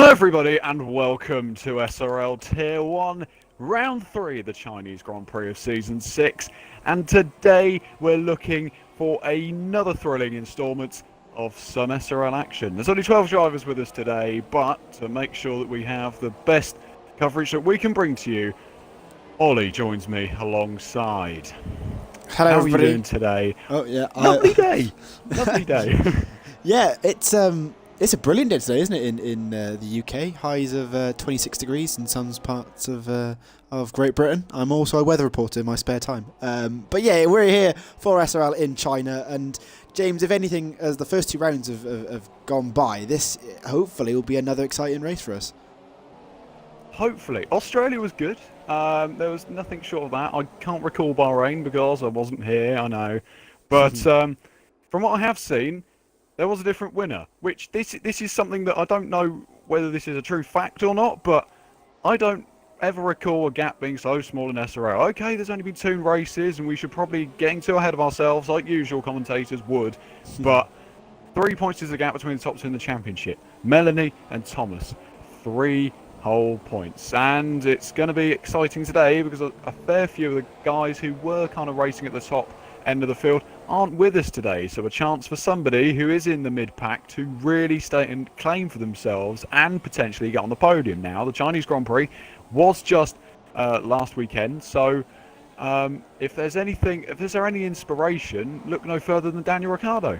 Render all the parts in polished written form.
Hello everybody and welcome to SRL Tier 1 Round 3 of the Chinese Grand Prix of Season 6, and today we're looking for another thrilling instalment of some SRL action. There's only 12 drivers with us today, but to make sure that we have the best coverage that we can bring to you, Ollie joins me alongside. Hello, How everybody. are you doing today? Oh yeah, Lovely day. Lovely day. Yeah, it's a brilliant day today, isn't it? In the UK, highs of 26 degrees in some parts of Great Britain. I'm also a weather reporter in my spare time. But yeah, we're here for SRL in China, and James, if anything, as the first two rounds have gone by, this hopefully will be another exciting race for us. Hopefully. Australia was good. There was nothing short of that. I can't recall Bahrain because I wasn't here, I know. But from what I have seen, there was a different winner. Which this is something that I don't know whether this is a true fact or not, but I don't ever recall a gap being so small in SRL. Okay, there's only been 2 races and we should probably getting too ahead of ourselves like usual commentators would. But 3 points is the gap between the top 2 in the championship. Melanie and Thomas. 3 whole points, and it's going to be exciting today because a fair few of the guys who were kind of racing at the top end of the field aren't with us today, so a chance for somebody who is in the mid-pack to really stay and claim for themselves and potentially get on the podium. Now, the Chinese Grand Prix was just last weekend, so if there's any inspiration, look no further than Daniel Ricciardo.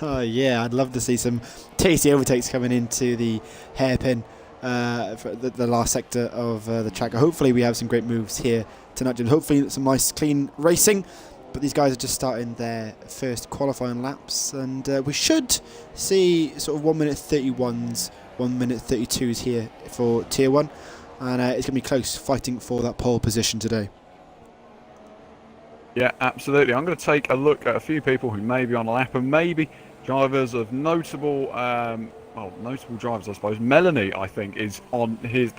Oh yeah, I'd love to see some tasty overtakes coming into the hairpin for the last sector of the track. Hopefully we have some great moves here tonight. Hopefully some nice clean racing, but these guys are just starting their first qualifying laps, and we should see sort of 1 minute 31s, 1 minute 32s here for Tier 1, and it's going to be close, fighting for that pole position today. Yeah, absolutely. I'm going to take a look at a few people who may be on a lap, and maybe drivers of notable drivers, I suppose. Melanie, I think, is on his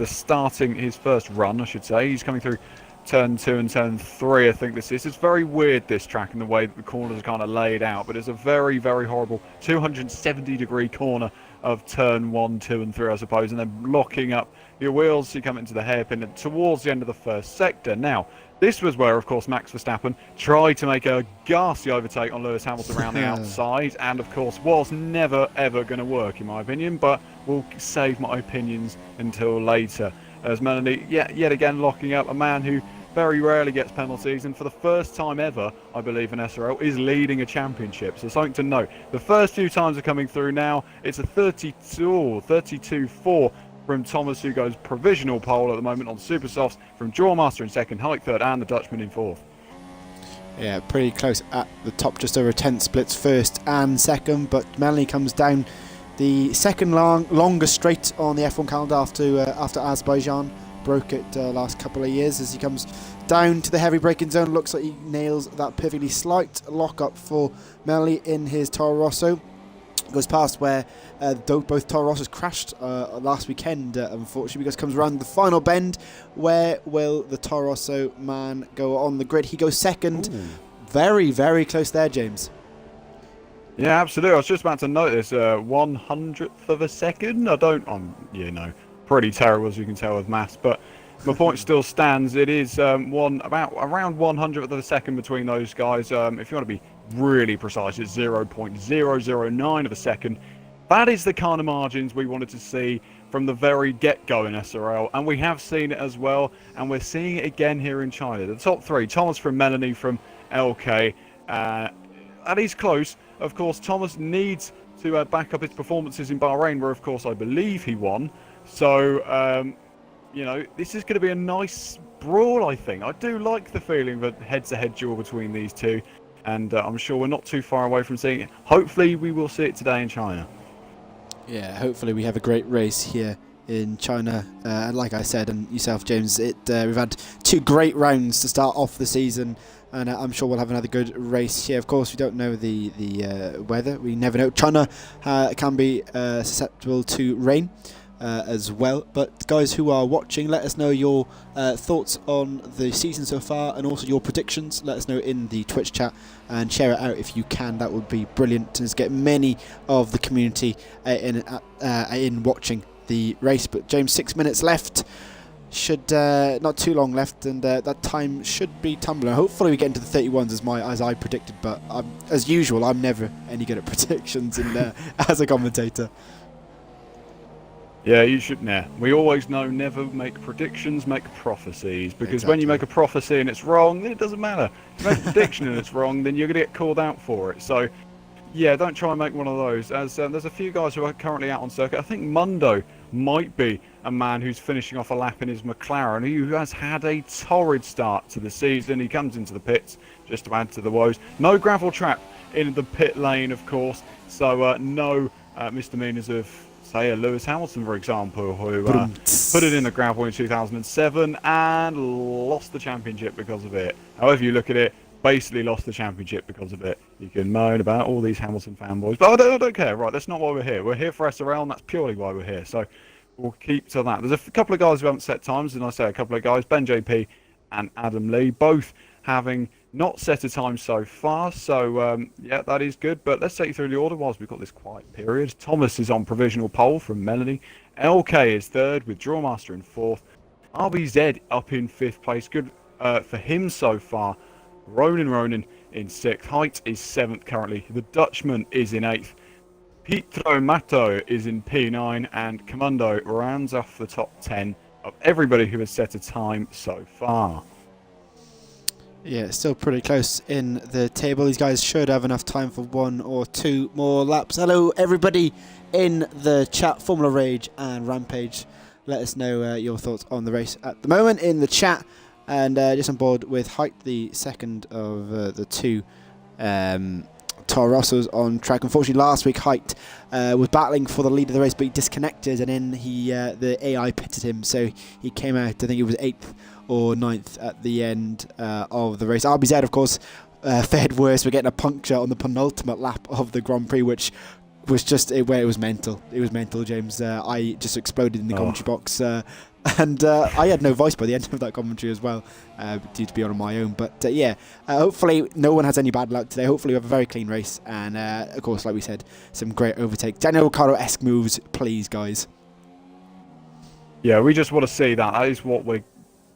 first run, I should say. He's coming through turn 2 and turn 3, I think this is. It's very weird, this track, in the way that the corners are kind of laid out, but it's a very, very horrible 270-degree corner of turn 1, 2 and 3, I suppose, and then locking up your wheels so you come into the hairpin and towards the end of the first sector. Now, this was where, of course, Max Verstappen tried to make a ghastly overtake on Lewis Hamilton around the outside, and, of course, was never, ever going to work, in my opinion, but we'll save my opinions until later. As Melanie, yet again, locking up a man who very rarely gets penalties, and for the first time ever, I believe, in SRL, is leading a championship. So something to note. The first few times are coming through now. It's a 32-4 from Thomas, who goes provisional pole at the moment on Super Softs, from Drawmaster in second, Hulk third, and the Dutchman in fourth. Yeah, pretty close at the top, just over 10 splits first and second, but Melanie comes down the second longest straight on the F1 calendar after Azerbaijan broke it last couple of years. As he comes down to the heavy braking zone, looks like he nails that perfectly slight lock up for Melanie in his Toro Rosso. Goes past where both Toro Rossos crashed last weekend, unfortunately, because comes around the final bend. Where will the Toro Rosso man go on the grid? He goes second. Ooh. Very, very close there, James. Yeah, absolutely. I was just about to note this. 100th of a second. I'm pretty terrible, as you can tell, with maths, but my point still stands. It is around 100th of a second between those guys. If you want to be really precise, it's 0.009 of a second. That is the kind of margins we wanted to see from the very get-go in SRL, and we have seen it as well, and we're seeing it again here in China. The top 3, Thomas from Melanie from LK, and he's close. Of course, Thomas needs to back up his performances in Bahrain, where, of course, I believe he won. So, this is going to be a nice brawl, I think. I do like the feeling of a head-to-head duel between these two, and I'm sure we're not too far away from seeing it. Hopefully, we will see it today in China. Yeah, hopefully we have a great race here in China. And like I said, and yourself, James, we've had 2 great rounds to start off the season, and I'm sure we'll have another good race here. Of course, we don't know the weather. We never know. China can be susceptible to rain. as well. But guys who are watching, let us know your thoughts on the season so far and also your predictions. Let us know in the Twitch chat and share it out if you can. That would be brilliant to get many of the community in watching the race. But James, 6 minutes left. Should not too long left, and that time should be tumbling. Hopefully we get into the 31s as I predicted, but as usual I'm never any good at predictions as a commentator. Yeah, you should. We always know never make predictions, make prophecies, because Exactly. when you make a prophecy and it's wrong, then it doesn't matter. If you make a prediction and it's wrong, then you're going to get called out for it. So yeah, don't try and make one of those, as there's a few guys who are currently out on circuit. I think Mundo might be a man who's finishing off a lap in his McLaren, who has had a torrid start to the season. He comes into the pits just to add to the woes. No gravel trap in the pit lane, of course, so no misdemeanors of, say, a Lewis Hamilton, for example, who put it in the gravel in 2007 and lost the championship because of it. However you look at it, basically lost the championship because of it. You can moan about all these Hamilton fanboys, but I don't care. Right, that's not why we're here. We're here for SRL, and that's purely why we're here. So we'll keep to that. There's a couple of guys who haven't set times, and I say a couple of guys, Ben JP and Adam Lee, both having not set a time so far. So yeah, that is good. But let's take you through the order whilst we've got this quiet period. Thomas is on provisional pole from Melanie. LK is third with Drawmaster in fourth. RBZ up in fifth place. Good for him so far. Ronan in sixth. Height is seventh currently. The Dutchman is in eighth. Pietro Mato is in P9, and Commando rounds off the top 10 of everybody who has set a time so far. Yeah, it's still pretty close in the table. These guys should have enough time for one or two more laps. Hello everybody in the chat, Formula Rage and Rampage. Let us know your thoughts on the race at the moment in the chat. And just on board with Height, the second of the two Toro Rossos on track. Unfortunately, last week Height was battling for the lead of the race, but he disconnected, and then the AI pitted him, so he came out. I think it was 8th or 9th at the end of the race. RBZ, of course, fared worse. We're getting a puncture on the penultimate lap of the Grand Prix, which was just it was mental. It was mental, James. I just exploded in the commentary box. And I had no voice by the end of that commentary as well, due to be on my own. But yeah, hopefully no one has any bad luck today. Hopefully we have a very clean race. And of course, like we said, some great overtake. Daniel Ricciardo-esque moves, please, guys. Yeah, we just want to see that. That is what we're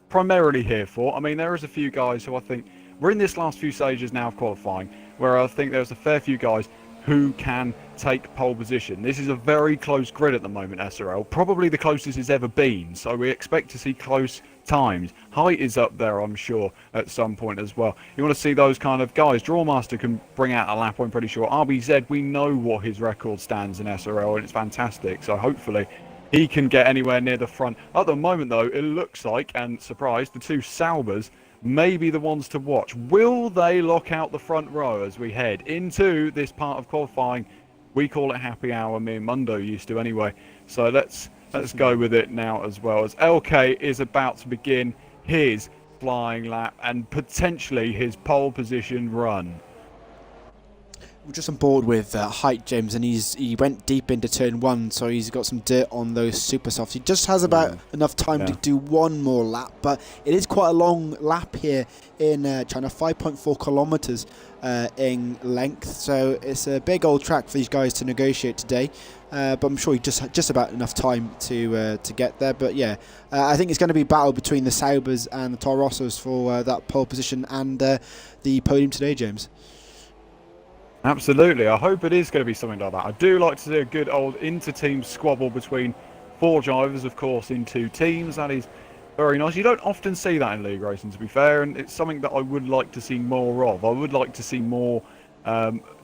primarily here for. I mean, there is a few guys who I think we're in this last few stages now of qualifying, where I think there's a fair few guys who can take pole position. This is a very close grid at the moment, SRL. Probably the closest it's ever been, so we expect to see close times. Height is up there, I'm sure, at some point as well. You want to see those kind of guys. Drawmaster can bring out a lap, I'm pretty sure. RBZ, we know what his record stands in SRL, and it's fantastic, so hopefully he can get anywhere near the front. At the moment, though, it looks like, and surprise, the two Saubers may be the ones to watch. Will they lock out the front row as we head into this part of qualifying? We call it happy hour. Me and Mundo used to anyway. So let's go with it now as well, as LK is about to begin his flying lap and potentially his pole position run. We're just on board with Height, James, and he went deep into turn one, so he's got some dirt on those super softs. He just has about enough time to do one more lap, but it is quite a long lap here in China, 5.4 kilometers in length, so it's a big old track for these guys to negotiate today. But I'm sure he just about enough time to get there. But yeah, I think it's going to be a battle between the Saubers and the Toro Rossos for that pole position and the podium today, James. Absolutely. I hope it is going to be something like that. I do like to see a good old inter-team squabble between four drivers, of course, in two teams. That is very nice. You don't often see that in league racing, to be fair, and it's something that I would like to see more of. I would like to see more,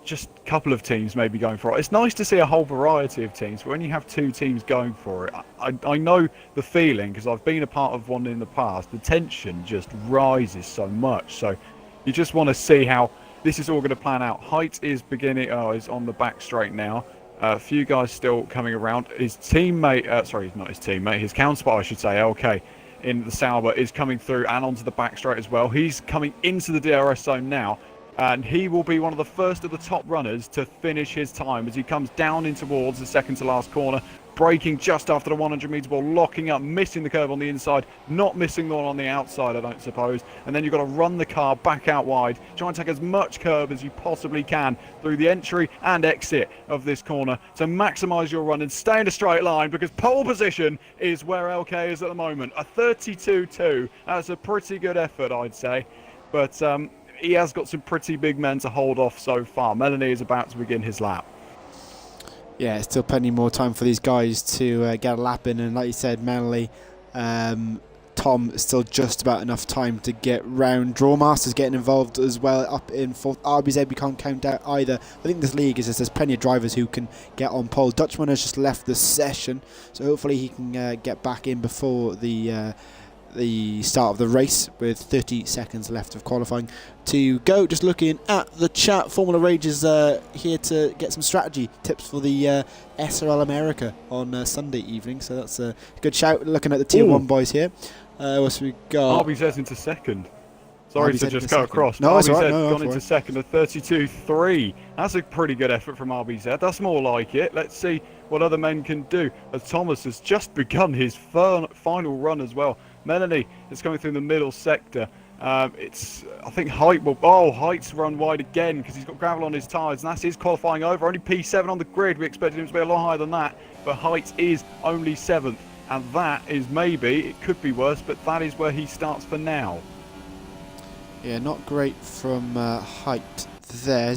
just a couple of teams maybe going for it. It's nice to see a whole variety of teams, but when you have two teams going for it, I know the feeling, because I've been a part of one in the past, the tension just rises so much. So you just want to see how this is all going to plan out. Height is beginning, is on the back straight now. A few guys still coming around. His teammate, sorry, not his teammate, his counterpart, I should say, LK, in the Sauber is coming through and onto the back straight as well. He's coming into the DRS zone now, and he will be one of the first of the top runners to finish his time as he comes down in towards the second to last corner. braking just after the 100-metre ball, locking up, missing the curve on the inside, not missing the one on the outside, I don't suppose. And then you've got to run the car back out wide, try and take as much curb as you possibly can through the entry and exit of this corner to maximise your run and stay in a straight line, because pole position is where LK is at the moment. A 32.2. That's a pretty good effort, I'd say. But he has got some pretty big men to hold off so far. Melanie is about to begin his lap. Yeah, still plenty more time for these guys to get a lap in, and like you said, Melanie, Tom, still just about enough time to get round. Drawmaster's getting involved as well up in fourth. RBZ we can't count out either. I think this league is just, there's plenty of drivers who can get on pole. Dutchman has just left the session, so hopefully he can get back in before the start of the race, with 30 seconds left of qualifying to go. Just looking at the chat, Formula Rage is here to get some strategy tips for the SRL America on Sunday evening, so that's a good shout. Looking at the Tier 1 boys here. What's we got? RBZ's into second. Sorry RBZ to just go across. No, it's RBZ all right. No, gone into second at 32.3. That's a pretty good effort from RBZ. That's more like it. Let's see what other men can do, as Thomas has just begun his final run as well. Melanie is coming through the middle sector. It's, I think, Height will... Oh, Height's run wide again because he's got gravel on his tyres, and that's his qualifying over. Only P7 on the grid. We expected him to be a lot higher than that, but Height is only 7th, and that is maybe, it could be worse, but that is where he starts for now. Yeah, not great from Height there.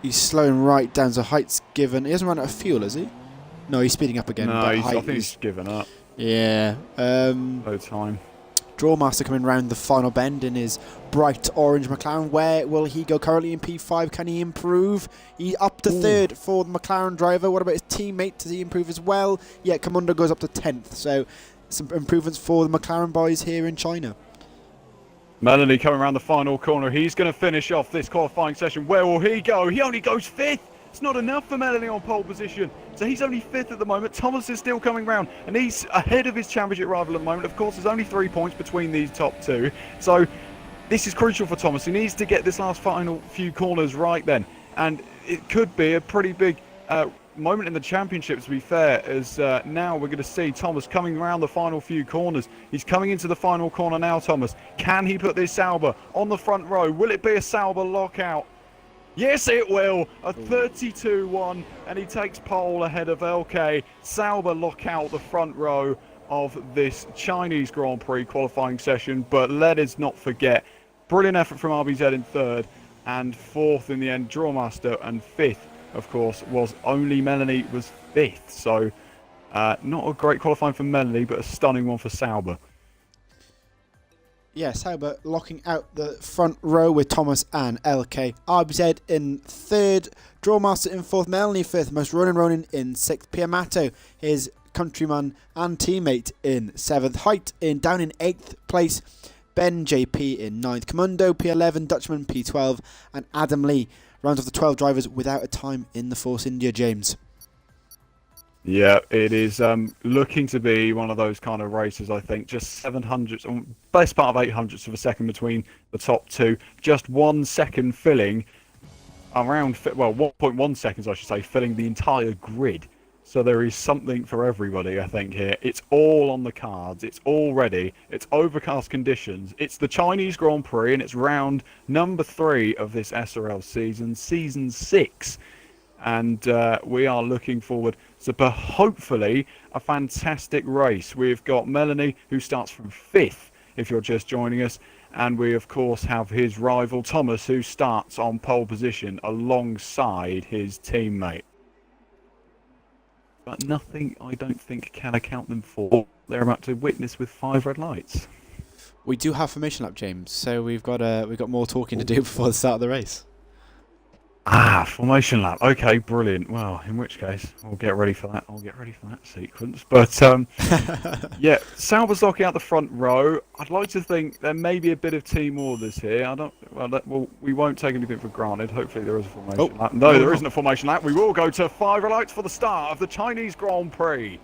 He's slowing right down, so Height's given... He hasn't run out of fuel, has he? No, he's speeding up again. No, but I think he's given up. Yeah. No time. Drawmaster coming round the final bend in his bright orange McLaren. Where will he go currently in P5? Can he improve? He up to third for the McLaren driver. What about his teammate? Does he improve as well? Yeah, Comundo goes up to 10th. So some improvements for the McLaren boys here in China. Melanie coming around the final corner. He's going to finish off this qualifying session. Where will he go? He only goes 5th. It's not enough for Melanie on pole position. So he's only 5th at the moment. Thomas is still coming round, and he's ahead of his championship rival at the moment. Of course, there's only 3 points between these top two. So this is crucial for Thomas. He needs to get this last final few corners right then. And it could be a pretty big moment in the championship, to be fair, as now we're going to see Thomas coming around the final few corners. He's coming into the final corner now, Thomas. Can he put this Sauber on the front row? Will it be a Sauber lockout? Yes, it will. A 32.1, and he takes pole ahead of LK. Sauber lock out the front row of this Chinese Grand Prix qualifying session. But let us not forget, brilliant effort from RBZ in 3rd, and 4th in the end, Drawmaster, and 5th, of course, was only Melanie was 5th. So not a great qualifying for Melanie, but a stunning one for Sauber. Yeah, Sauber locking out the front row with Thomas and LK. RBZ in 3rd, Drawmaster in 4th, Melanie 5th, most Ronin in 6th, Piamato, his countryman and teammate, in 7th, Height down in 8th place, Ben JP in 9th, Comundo P11, Dutchman P12, and Adam Lee rounds off the 12 drivers without a time in the Force India, James. Yeah, it is looking to be one of those kind of races, I think. Just 700s, best part of 800ths of a second between the top two. Just 1 second filling around, well, 1.1 seconds, I should say, filling the entire grid. So there is something for everybody, I think, here. It's all on the cards. It's all ready. It's overcast conditions. It's the Chinese Grand Prix, and it's round number 3 of this SRL season, season 6. And we are looking forward to hopefully a fantastic race. We've got Melanie, who starts from 5th, if you're just joining us. And we, of course, have his rival, Thomas, who starts on pole position alongside his teammate. But nothing, I don't think, can account them for. They're about to witness with 5 red lights. We do have formation lap, James, so we've got more talking to do before the start of the race. Ah, formation lap. Okay, brilliant. Well, in which case, I'll get ready for that. I'll get ready for that sequence. But, yeah, Sauber's locking out the front row. I'd like to think there may be a bit of team orders here. Well, we won't take anything for granted. Hopefully there is a formation lap. No, there isn't a formation lap. We will go to 5 red lights for the start of the Chinese Grand Prix.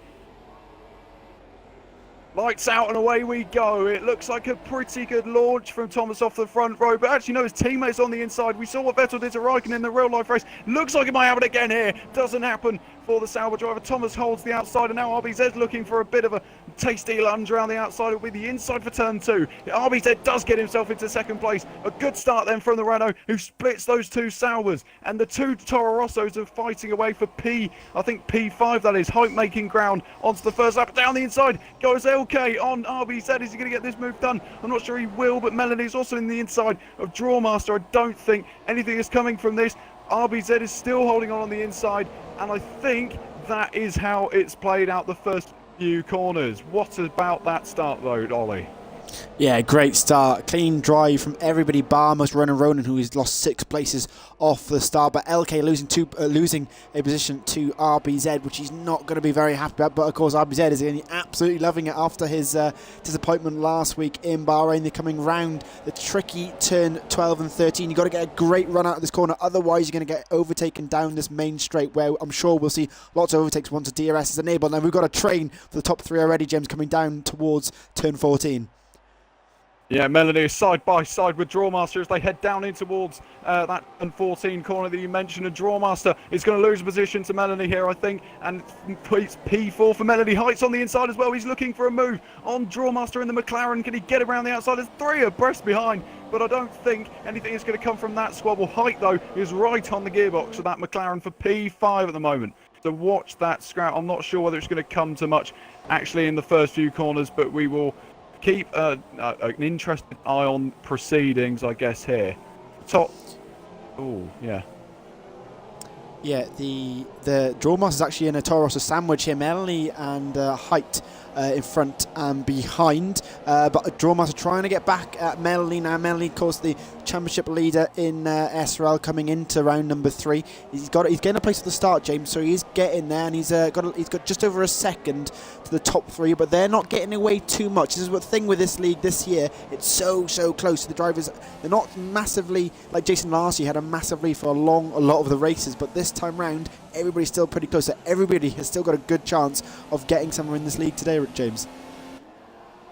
Lights out and away we go. It looks like a pretty good launch from Thomas off the front row, but actually no, his teammates on the inside. We saw what Vettel did to Raikkonen in the real life race. Looks like it might happen again here. Doesn't happen for the Sauber driver. Thomas holds the outside, and now RBZ looking for a bit of a tasty lunge around the outside. It'll be the inside for turn 2. RBZ does get himself into second place. A good start then from the Renault, who splits those two Saubers, and the two Toro Rossos are fighting away for I think P5 that is, height making ground onto the first lap. Down the inside goes LK on RBZ. Is he going to get this move done? I'm not sure he will, but Melanie's also in the inside of Drawmaster. I don't think anything is coming from this. RBZ is still holding on the inside, and I think that is how it's played out the first few corners. What about that start though, Ollie? Yeah, great start. Clean drive from everybody bar most Ronan, who has lost 6 places off the start. But LK losing a position to RBZ, which he's not going to be very happy about. But of course, RBZ is going to be absolutely loving it after his disappointment last week in Bahrain. They're coming round the tricky turn 12 and 13. You've got to get a great run out of this corner. Otherwise, you're going to get overtaken down this main straight, where I'm sure we'll see lots of overtakes once the DRS is enabled. And we've got a train for the top 3 already, James, coming down towards turn 14. Yeah, Melanie is side by side with Drawmaster as they head down in towards that 14 corner that you mentioned. And Drawmaster is going to lose a position to Melanie here, I think. And it's P4 for Melanie. Height's on the inside as well. He's looking for a move on Drawmaster in the McLaren. Can he get around the outside? There's 3 abreast behind, but I don't think anything is going to come from that squabble. Height, though, is right on the gearbox of that McLaren for P5 at the moment. So watch that scrap. I'm not sure whether it's going to come to much actually in the first few corners, but we will keep an interested eye on proceedings, I guess, here. Top. Oh, yeah. Yeah, the Drawmaster is actually in a Toro Rosso sandwich here. Melanie and Height in front and behind. But Drawmaster trying to get back at Melanie now. Melanie, of course, the championship leader in SRL, coming into round number 3. He's getting a place at the start, James, so he's getting there, and he's got just over a second to the top 3, but they're not getting away too much. This is the thing with this league this year. It's so close. The drivers, they're not massively like Jason last year had a massive lead for a lot of the races, but this time round everybody's still pretty close. So everybody has still got a good chance of getting somewhere in this league today, James.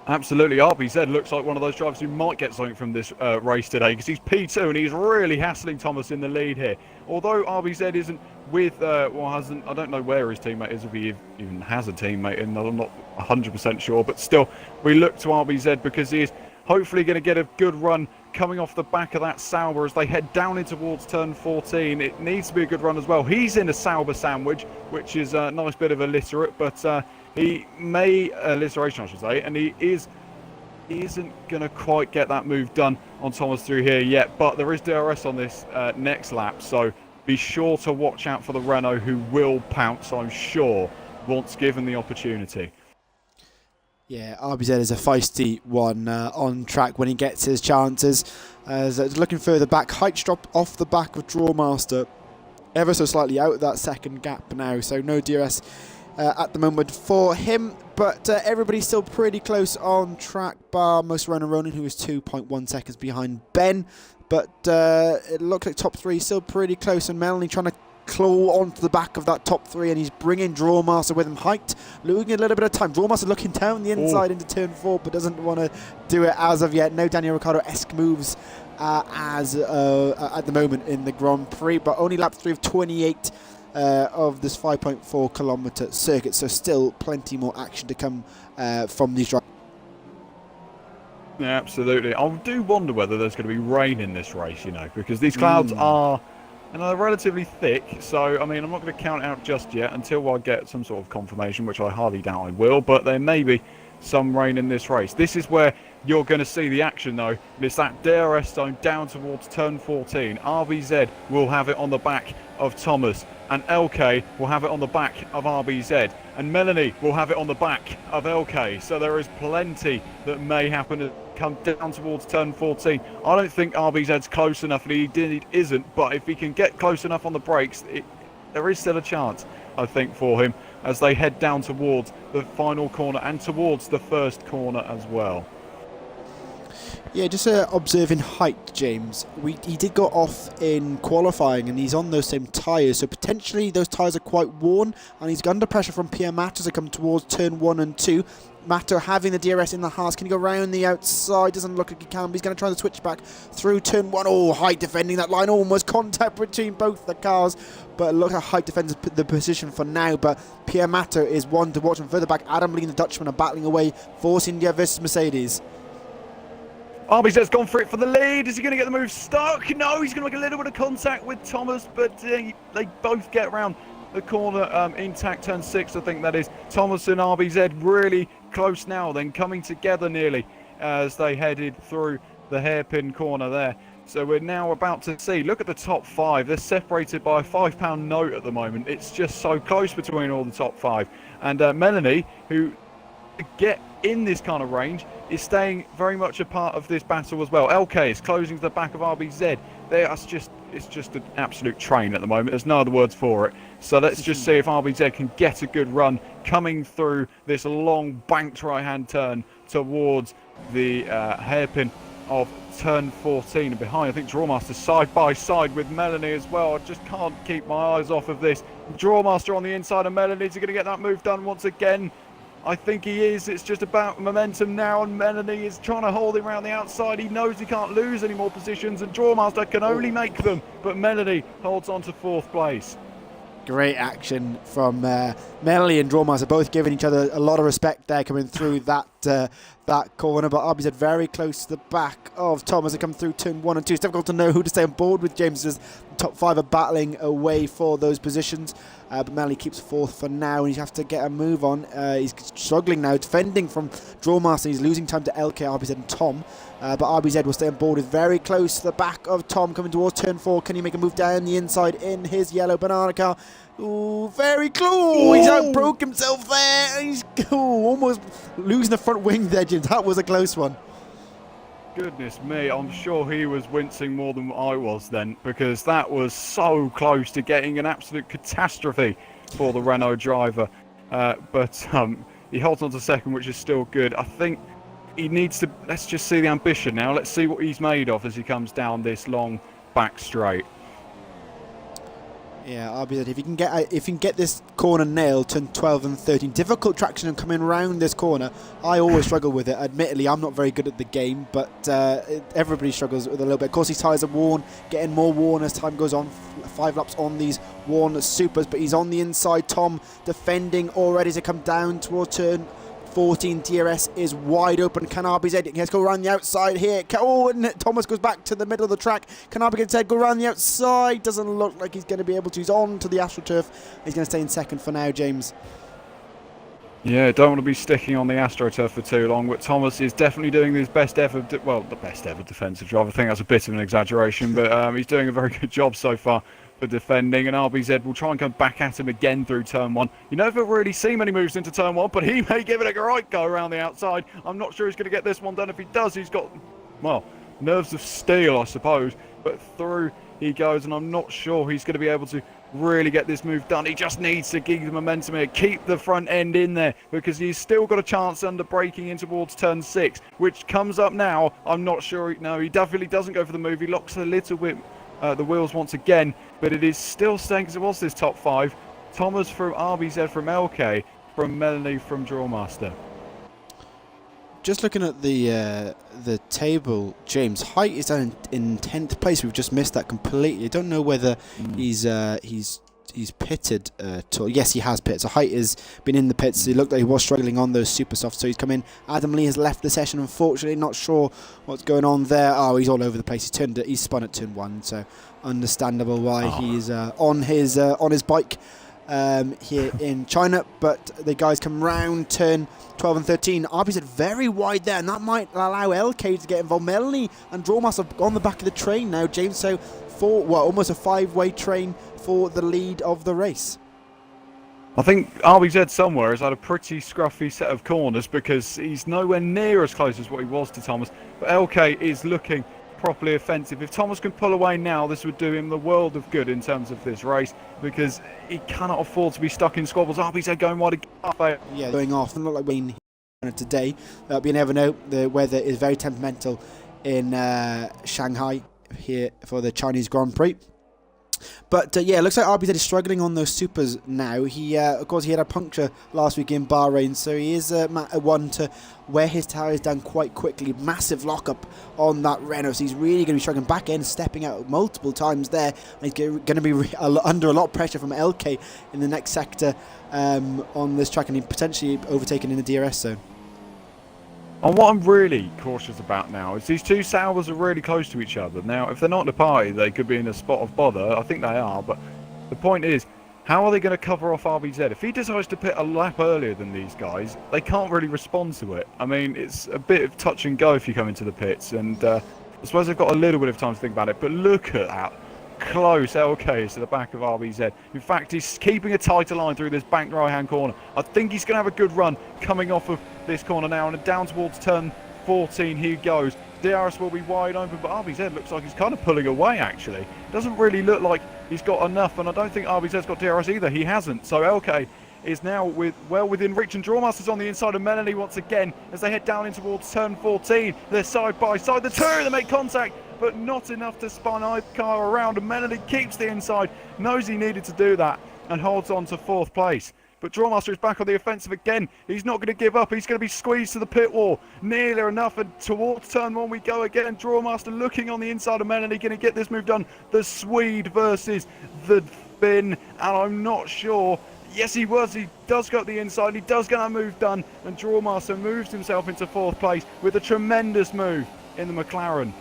Absolutely. RBZ looks like one of those drivers who might get something from this race today, because he's P2 and he's really hassling Thomas in the lead here. Although RBZ isn't with, I don't know where his teammate is, if he even has a teammate, and I'm not 100% sure, but still, we look to RBZ because he is hopefully going to get a good run coming off the back of that Sauber as they head down in towards turn 14. It needs to be a good run as well. He's in a Sauber sandwich, which is a nice bit of alliterate, but he may alliteration, I should say, and he isn't going to quite get that move done on Thomas through here yet. But there is DRS on this next lap, so be sure to watch out for the Renault, who will pounce, I'm sure, once given the opportunity. Yeah, RBZ is a feisty one on track when he gets his chances. Looking further back, Height drop off the back of Drawmaster, ever so slightly out of that second gap now, so no DRS at the moment for him, but everybody's still pretty close on track, bar most Ronan, who is 2.1 seconds behind Ben, but it looks like top 3 still pretty close, and Melanie trying to claw onto the back of that top 3, and he's bringing Drawmaster with him. Height losing a little bit of time. Drawmaster looking down the inside into turn 4, but doesn't want to do it as of yet. No Daniel Ricciardo-esque moves at the moment in the Grand Prix, but only lap 3 of 28 of this 5.4 kilometre circuit, so still plenty more action to come from these drivers. Yeah, absolutely. I do wonder whether there's going to be rain in this race, because these clouds are relatively thick, so I mean, I'm not going to count out just yet until I get some sort of confirmation, which I hardly doubt I will, but there may be some rain in this race. This is where you're going to see the action, though. It's that DRS zone down towards turn 14. RBZ will have it on the back of Thomas, and LK will have it on the back of RBZ, and Melanie will have it on the back of LK, so there is plenty that may happen to come down towards turn 14. I don't think RBZ's close enough, and he isn't, but if he can get close enough on the brakes, there is still a chance, I think, for him as they head down towards the final corner and towards the first corner as well. Yeah, just observing height, James. He did go off in qualifying, and he's on those same tyres, so potentially those tyres are quite worn, and he's under pressure from Pierre Matter to come towards turn 1 and 2. Matter having the DRS in the Haas. Can he go round the outside? Doesn't look like he can, but he's going to try to switch back through turn 1. Oh, Height defending that line. Almost contact between both the cars, but look how Height defends the position for now. But Pierre Matter is one to watch, and further back, Adam Lee and the Dutchman are battling away. Force India versus Mercedes. RBZ's gone for it for the lead. Is he going to get the move stuck? No, he's going to make a little bit of contact with Thomas, but they both get around the corner intact. Turn 6, I think that is. Thomas and RBZ really close now, then coming together nearly as they headed through the hairpin corner there. So we're now about to see, look at the top 5. They're separated by a £5 note at the moment. It's just so close between all the top 5. And Melanie, who get in this kind of range, is staying very much a part of this battle as well. LK is closing to the back of RBZ. It's just an absolute train at the moment. There's no other words for it. So let's just see if RBZ can get a good run coming through this long banked right-hand turn towards the hairpin of turn 14. And behind, I think Drawmaster side by side with Melanie as well. I just can't keep my eyes off of this. Drawmaster on the inside of Melanie. Is he going to get that move done once again? I think he is. It's just about momentum now, and Melanie is trying to hold him around the outside. He knows he can't lose any more positions, and Drawmaster can only make them. But Melanie holds on to 4th place. Great action from Melanie and Drawmaster, both giving each other a lot of respect there coming through that corner. But RBZ very close to the back of Thomas to come through turn 1 and 2. It's difficult to know who to stay on board with, James, as the top 5 are battling away for those positions. But Melanie keeps 4th for now, and he's have to get a move on. He's struggling now, defending from Drawmaster. He's losing time to LK, RBZ and Tom. But RBZ will stay on board, is very close to the back of Tom, coming towards turn 4. Can he make a move down the inside in his yellow banana car? Ooh, very close. He's outbroke himself there. He's almost losing the front wing there, James. That was a close one. Goodness me, I'm sure he was wincing more than I was then, because that was so close to getting an absolute catastrophe for the Renault driver. But he holds on to 2nd, which is still good. I think he needs to, let's just see the ambition now. Let's see what he's made of as he comes down this long back straight. Yeah, RBZ, if you can get this corner nailed, turn 12 and 13, difficult traction and coming round this corner. I always struggle with it. Admittedly, I'm not very good at the game, but everybody struggles with it a little bit. Of course, his tyres are worn, getting more worn as time goes on. 5 laps on these worn supers, but he's on the inside. Tom defending already to come down towards turn 14. DRS is wide open. Can RBZ let's go around the outside here? And Thomas goes back to the middle of the track. Can RBZ go around the outside? Doesn't look like he's going to be able to. He's on to the AstroTurf. He's going to stay in 2nd for now, James. Yeah, don't want to be sticking on the AstroTurf for too long, but Thomas is definitely doing his best ever, the best ever defensive job. I think that's a bit of an exaggeration, but he's doing a very good job so far for defending, and RBZ will try and come back at him again through turn 1. You never really see many moves into turn 1, but he may give it a right go around the outside. I'm not sure he's going to get this one done. If he does, he's got, well, nerves of steel, I suppose, but through he goes, and I'm not sure he's going to be able to really get this move done. He just needs to keep the momentum here, keep the front end in there, because he's still got a chance under braking in towards turn 6, which comes up now. I'm not sure. No, he definitely doesn't go for the move. He locks a little bit the wheels once again, but it is still staying as it was this top 5. Thomas from RBZ from LK, from Melanie from Drawmaster. Just looking at the table, James, Height is down in 10th place. We've just missed that completely. I don't know whether he's pitted at all. Yes, he has pitted. So Height has been in the pits. He looked like he was struggling on those super softs, so he's come in. Adam Lee has left the session, unfortunately. Not sure what's going on there. Oh, he's all over the place. He's spun at turn 1, so understandable why he's on his bike here in China. But the guys come round turn 12 and 13. RBZ very wide there, and that might allow LK to get involved. Melanie and Drawmaster on the back of the train now, James. So almost a 5-way train for the lead of the race. I think RBZ somewhere has had a pretty scruffy set of corners, because he's nowhere near as close as what he was to Thomas. But LK is looking properly offensive. If Thomas can pull away now, this would do him the world of good in terms of this race, because he cannot afford to be stuck in squabbles. RBZ going wide again. Yeah, going off. Not like Wayne today. But you never know. The weather is very temperamental in Shanghai here for the Chinese Grand Prix. But yeah, it looks like RBZ is struggling on those supers now. He, of course, he had a puncture last week in Bahrain, so he is one to wear his tyres down quite quickly. Massive lockup on that Renault, so he's really going to be struggling back in, stepping out multiple times there. And he's going to be under a lot of pressure from LK in the next sector on this track, and he potentially overtaken in the DRS zone. And what I'm really cautious about now is these two Saubers are really close to each other. Now, if they're not in the party, they could be in a spot of bother. I think they are, but the point is, how are they going to cover off RBZ? If he decides to pit a lap earlier than these guys, they can't really respond to it. I mean, it's a bit of touch and go if you come into the pits, and I suppose they've got a little bit of time to think about it, but look at that. Close LK is to the back of RBZ. In fact, he's keeping a tighter line through this bank right-hand corner. I think he's going to have a good run coming off of this corner now, and down towards turn 14 he goes. DRS will be wide open, but RBZ looks like he's kind of pulling away, actually. Doesn't really look like he's got enough, and I don't think RBZ's got DRS either. He hasn't. So LK is now well within reach, and Drawmaster's on the inside of Melanie once again as they head down in towards turn 14. They're side by side. The two, they make contact, but not enough to spin either car around, and Melanie keeps the inside, knows he needed to do that, and holds on to 4th place. But Drawmaster is back on the offensive again. He's not going to give up. He's going to be squeezed to the pit wall. Nearly enough, and towards turn 1 we go again. Drawmaster looking on the inside of Melanie, going to get this move done. The Swede versus the Finn, and I'm not sure. Yes, he does go up the inside. He does get that move done, and Drawmaster moves himself into 4th place with a tremendous move in the McLaren.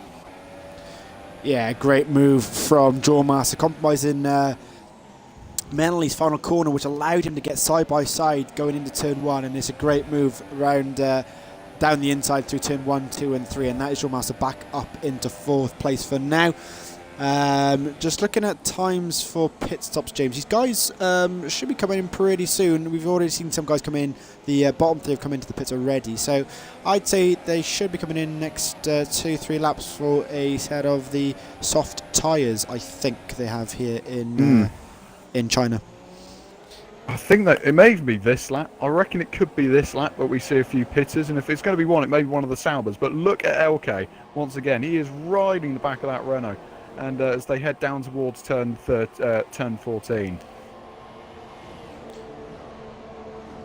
Yeah, great move from Drawmaster, compromising Menley's final corner, which allowed him to get side by side going into turn 1, and it's a great move around down the inside through turn 1, 2 and 3, and that is Drawmaster back up into 4th place for now. Just looking at times for pit stops, James, these guys should be coming in pretty soon. We've already seen some guys come in. The bottom 3 have come into the pits already, so I'd say they should be coming in next 2-3 laps for a set of the soft tyres. I think they have here in China. I think that it may even be this lap. I reckon it could be this lap, but we see a few pitters, and if it's going to be one, it may be one of the Saubers. But look at LK once again. He is riding the back of that Renault, and as they head down towards turn 14.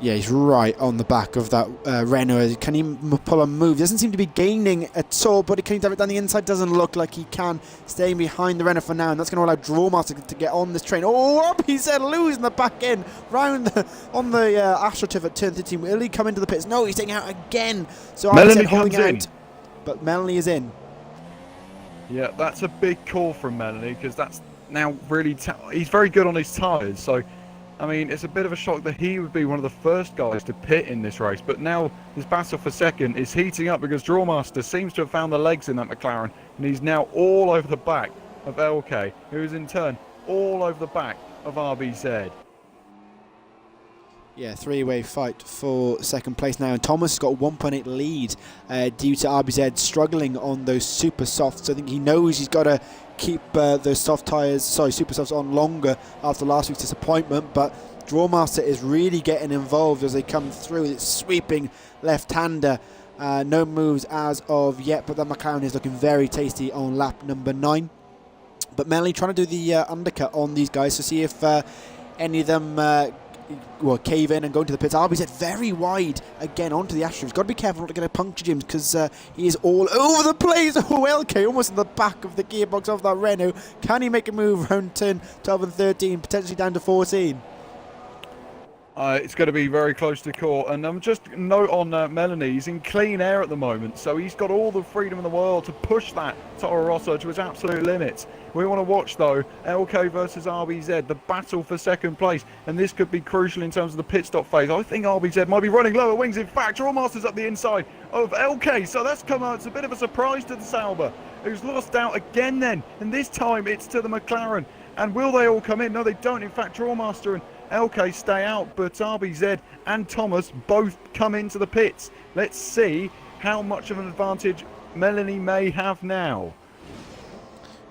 Yeah, he's right on the back of that Renault. Can he pull a move? Doesn't seem to be gaining at all, but can he dive it down the inside? Doesn't look like he can. Staying behind the Renault for now, and that's going to allow Drawmaster to get on this train. Oh, he said losing the back end round on the AstroTurf at turn 13. Will he come into the pits? No, he's taking out again. So Melanie holding comes out, but Melanie is in. Yeah, that's a big call from Melanie, because that's now really... he's very good on his tyres, so... I mean, it's a bit of a shock that he would be one of the first guys to pit in this race, but now this battle for second is heating up because Drawmaster seems to have found the legs in that McLaren, and he's now all over the back of LK, who is in turn all over the back of RBZ. Yeah, 3-way fight for second place now, and Thomas has got a 1.8 lead due to RBZ struggling on those super softs. I think he knows he's got to keep those super softs on longer after last week's disappointment, but Drawmaster is really getting involved as they come through. It's sweeping left-hander. No moves as of yet, but the McLaren is looking very tasty on lap number 9. But Melanie trying to do the undercut on these guys to see if any of them cave in and go into the pits. RBZ very wide again onto the Astros. Got to be careful not to get a puncture, James, because he is all over the place. Oh, LK almost in the back of the gearbox of that Renault. Can he make a move around turn 12 and 13, potentially down to 14? It's going to be very close to court, and just note on Melanie, he's in clean air at the moment, so he's got all the freedom in the world to push that Toro Rosso to its absolute limits. We want to watch, though, LK versus RBZ, the battle for second place, and this could be crucial in terms of the pit stop phase. I think RBZ might be running lower wings. In fact, Drawmaster's up the inside of LK, so that's come out. It's a bit of a surprise to the Sauber, who's lost out again then, and this time it's to the McLaren. And will they all come in? No, they don't. In fact, Drawmaster and LK stay out, but RBZ and Thomas both come into the pits. Let's see how much of an advantage Melanie may have now.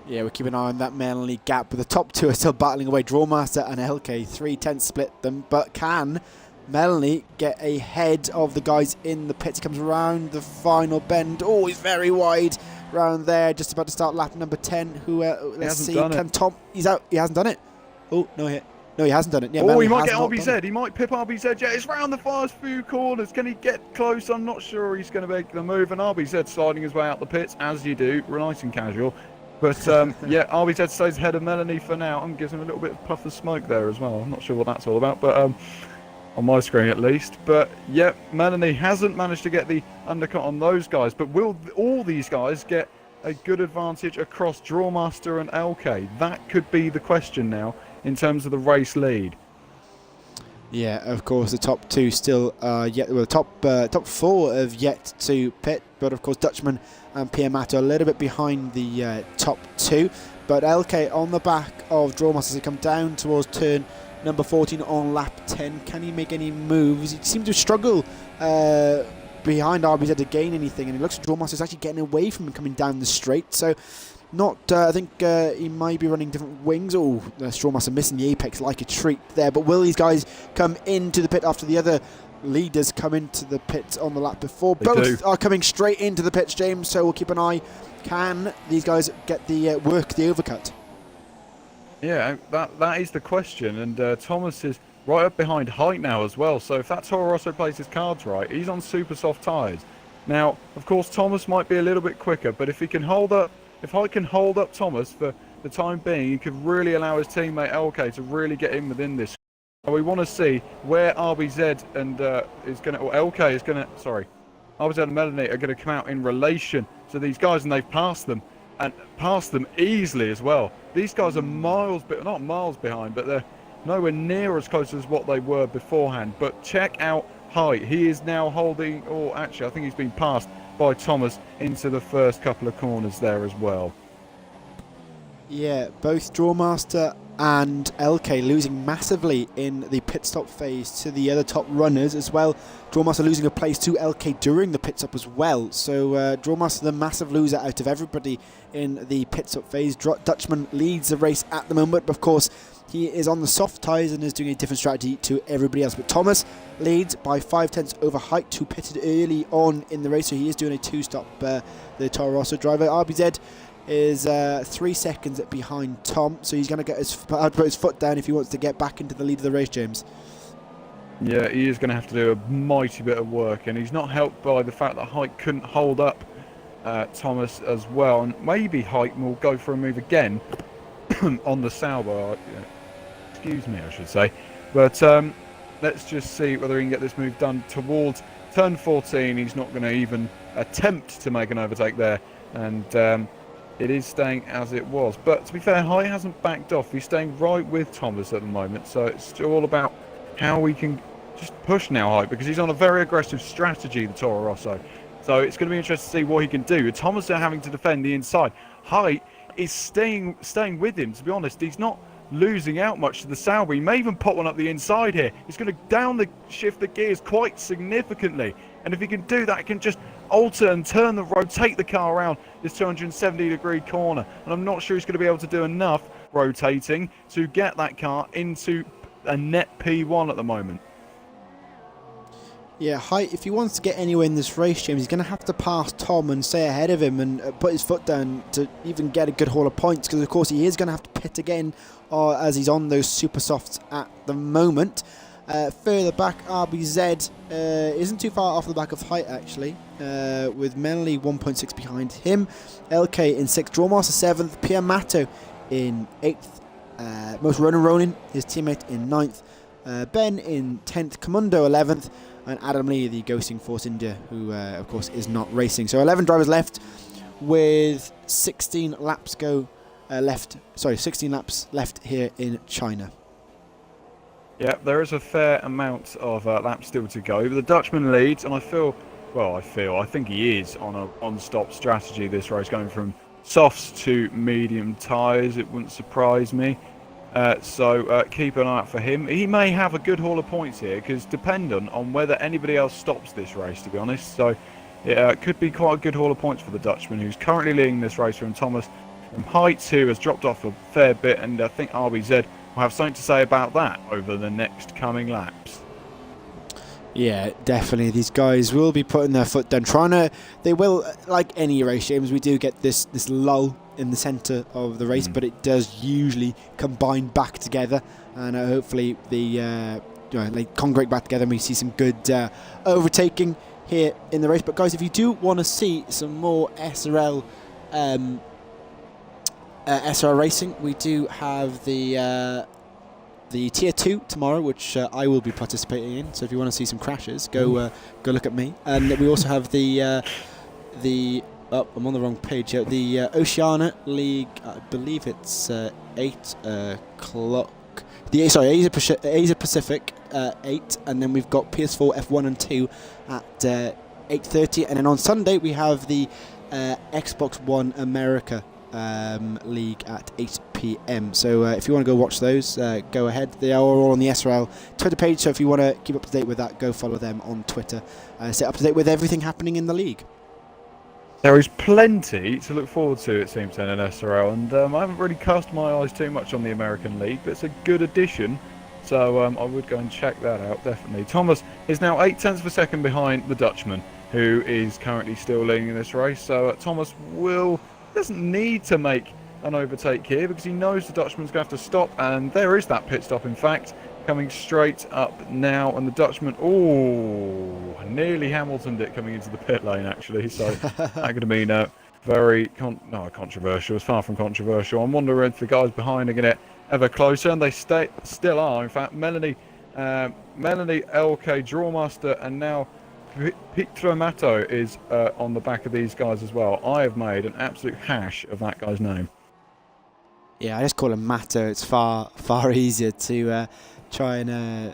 Yeah, we're keeping an eye on that Melanie gap, but the top two are still battling away. Drawmaster and LK, 3/10 split them, but can Melanie get ahead of the guys in the pits? He comes around the final bend. Oh, he's very wide. round there, just about to start lap number 10. Who? Let's see. Can Tom? He's out. He hasn't done it. Oh no, he hasn't done it. Yeah, oh, Melanie he might has get not RBZ. He might pip RBZ. Yeah, it's round the first few corners. Can he get close? I'm not sure he's going to make the move. And RBZ sliding his way out the pits, as you do, nice and casual. But yeah, RBZ stays ahead of Melanie for now and gives him a little bit of puff of smoke there as well. I'm not sure what that's all about, but on my screen at least. But yeah, Melanie hasn't managed to get the undercut on those guys. But will all these guys get a good advantage across Drawmaster and LK? That could be the question now in terms of the race lead. Yeah, of course, the top two still yet. Well, top four have yet to pit, but of course, Dutchman and Piamato a little bit behind the top two. But LK on the back of Drawmaster as he come down towards turn number 14 on lap 10. Can he make any moves? He seems to struggle behind RBZ to gain anything, and it looks like Drawmaster's actually getting away from him coming down the straight. So. Not, I think he might be running different wings. Oh, Strawmaster missing the apex like a treat there. But will these guys come into the pit after the other leaders come into the pit on the lap before? Both are coming straight into the pits, James. So we'll keep an eye. Can these guys get the work the overcut? Yeah, that is the question. And Thomas is right up behind Height now as well. So if that Toro Rosso plays his cards right, he's on super soft tyres. Now, of course, Thomas might be a little bit quicker, but if he can hold up. If I can hold up Thomas for the time being, he could really allow his teammate LK to really get in within this. We want to see where RBZ and LK is going to, sorry, RBZ and Melanie are going to come out in relation to these guys, and they've passed them, and passed them easily as well. These guys are not miles behind, but they're nowhere near as close as what they were beforehand. But check out Height. He is now holding, or actually, I think he's been passed by Thomas into the first couple of corners there as well. Yeah, both Drawmaster and LK losing massively in the pit stop phase to the other top runners as well. Drawmaster losing a place to LK during the pit stop as well. So Drawmaster the massive loser out of everybody in the pit stop phase. Dutchman leads the race at the moment, but of course he is on the soft tyres and is doing a different strategy to everybody else. But Thomas leads by 5/10 over Height, who pitted early on in the race, so he is doing a two-stop. The Toro Rosso driver, RBZ, is 3 seconds behind Tom, so he's going to put his foot down if he wants to get back into the lead of the race, James. Yeah, he is going to have to do a mighty bit of work, and he's not helped by the fact that Height couldn't hold up Thomas as well. And maybe Height will go for a move again on the Sauber. Excuse me, I should say. But let's just see whether he can get this move done towards turn 14. He's not going to even attempt to make an overtake there. And it is staying as it was. But to be fair, Height hasn't backed off. He's staying right with Thomas at the moment. So it's all about how we can just push now, Height, because he's on a very aggressive strategy, the Toro Rosso. So it's going to be interesting to see what he can do. With Thomas having to defend the inside, Height is staying with him. To be honest, he's not losing out much to the Sauber. He may even put one up the inside here. He's going to shift the gears quite significantly, and if he can do that, he can just alter and rotate the car around this 270-degree corner. And I'm not sure he's going to be able to do enough rotating to get that car into a net P1 at the moment. Yeah, Height, if he wants to get anywhere in this race, James, he's going to have to pass Tom and stay ahead of him and put his foot down to even get a good haul of points, because of course he is going to have to pit again as he's on those super softs at the moment. Further back, RBZ isn't too far off the back of Height actually, with Melanie 1.6 behind him, LK in 6th, Drawmaster 7th, Piamato in 8th, Most Ronan Ronin, his teammate, in 9th, Ben in 10th, Comundo 11th, and Adam Lee, the Ghosting Force India, who of course is not racing. So 11 drivers left with 16 laps left here in China. Yeah, there is a fair amount of laps still to go. But the Dutchman leads, and I think he is on a on-stop strategy this race, going from softs to medium tyres. It wouldn't surprise me. So keep an eye out for him. He may have a good haul of points here, because dependent on whether anybody else stops this race, to be honest. So it could be quite a good haul of points for the Dutchman, who's currently leading this race from Thomas. From Height, who has dropped off a fair bit, and I think RBZ will have something to say about that over the next coming laps. Yeah, definitely. These guys will be putting their foot down, they will, like any race, James, we do get this lull in the centre of the race, but it does usually combine back together, and hopefully they congregate back together and we see some good overtaking here in the race. But guys, if you do want to see some more SRL racing, we do have the Tier 2 tomorrow, which I will be participating in. So if you want to see some crashes, go look at me. And we also have the I'm on the wrong page here. The Oceania League, I believe it's 8 o'clock. Asia Pacific 8, and then we've got PS4 F1 and 2 at 8:30, and then on Sunday we have the Xbox One America League at 8 p.m. So if you want to go watch those, go ahead. They are all on the SRL Twitter page, so if you want to keep up to date with that, go follow them on Twitter. Stay up to date with everything happening in the league. There is plenty to look forward to, it seems, in SRL, and I haven't really cast my eyes too much on the American League, but it's a good addition, so I would go and check that out, definitely. Thomas is now 0.8 of a second behind the Dutchman, who is currently still leading in this race, so Thomas doesn't need to make an overtake here because he knows the Dutchman's going to have to stop, and there is that pit stop, in fact, coming straight up now, and the Dutchman, nearly Hamiltoned it coming into the pit lane, actually, so that could have been very controversial. It's far from controversial. I'm wondering if the guys behind are going to get ever closer, and they still are. In fact, Melanie, LK, Drawmaster, and now Pietro Mato is on the back of these guys as well. I have made an absolute hash of that guy's name. Yeah, I just call him Mato. It's far easier to try and...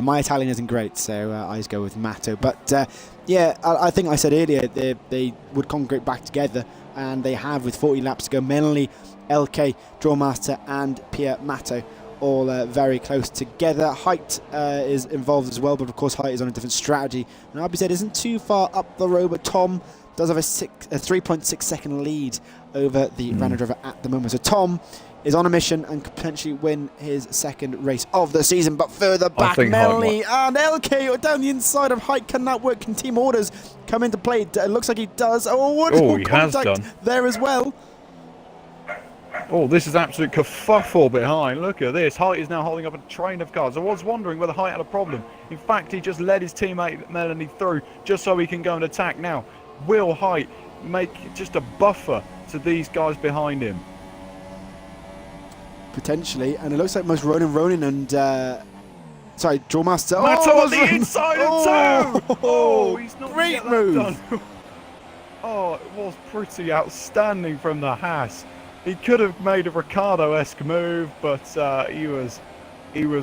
my Italian isn't great, so I just go with Mato. But I think I said earlier they would congregate back together, and they have with 40 laps to go. Melanie, LK, Drawmaster, and Pia Mato all very close together. Height is involved as well, but of course Height is on a different strategy. And RBZ isn't too far up the road, but Tom does have a 3.6 second lead over the Renault driver at the moment. So Tom is on a mission and could potentially win his second race of the season. But further back, Melanie and LK down the inside of Height. Can that work? Can team orders come into play? It looks like he does. He has done there as well. Oh, this is absolute kerfuffle behind. Look at this. Height is now holding up a train of cars. I was wondering whether Height had a problem. In fact, he just led his teammate Melanie through just so he can go and attack now. Will Height make just a buffer to these guys behind him? Potentially, and it looks like most Ronin and Drawmaster. Mato on the inside of two! Oh, he's not great move. Done. Oh, it was pretty outstanding from the Haas. He could have made a Ricciardo-esque move, but he was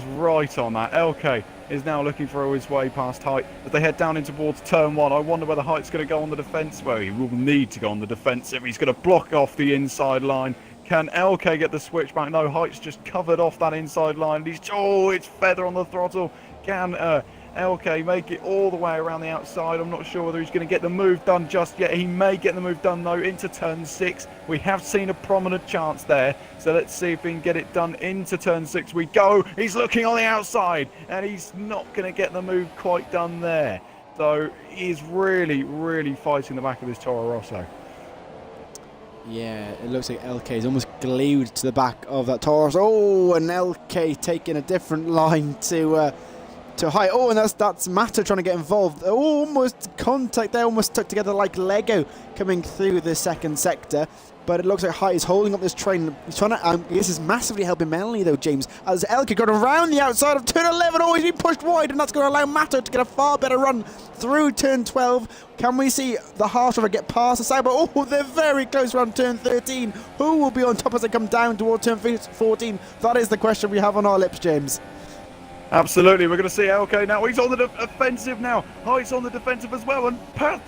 right on that. LK is now looking for his way past Height as they head down in towards turn 1. I wonder whether Height's going to go on the defence. Well, he will need to go on the defensive. He's going to block off the inside line. Can LK get the switch back? No, Height's just covered off that inside line. It's feather on the throttle. Can LK make it all the way around the outside? I'm not sure whether he's going to get the move done just yet. He may get the move done, though, into turn 6. We have seen a prominent chance there. So let's see if we can get it done into turn 6. We go. He's looking on the outside, and he's not going to get the move quite done there. So he's really, really fighting the back of this Toro Rosso. Yeah, it looks like LK is almost glued to the back of that Taurus. Oh, and LK taking a different line to Height. Oh, and that's Mato trying to get involved. Oh, almost contact there, almost stuck together like Lego coming through the second sector. But it looks like Height is holding up this train. He's trying to. This is massively helping Melanie, though, James. As LK got around the outside of turn 11. Oh, he's been pushed wide, and that's going to allow Mato to get a far better run through turn 12. Can we see the Haas driver get past the side? But oh, they're very close around turn 13. Who will be on top as they come down towards turn 14? That is the question we have on our lips, James. Absolutely, we're going to see LK now. He's on the offensive now. Height's on the defensive as well, and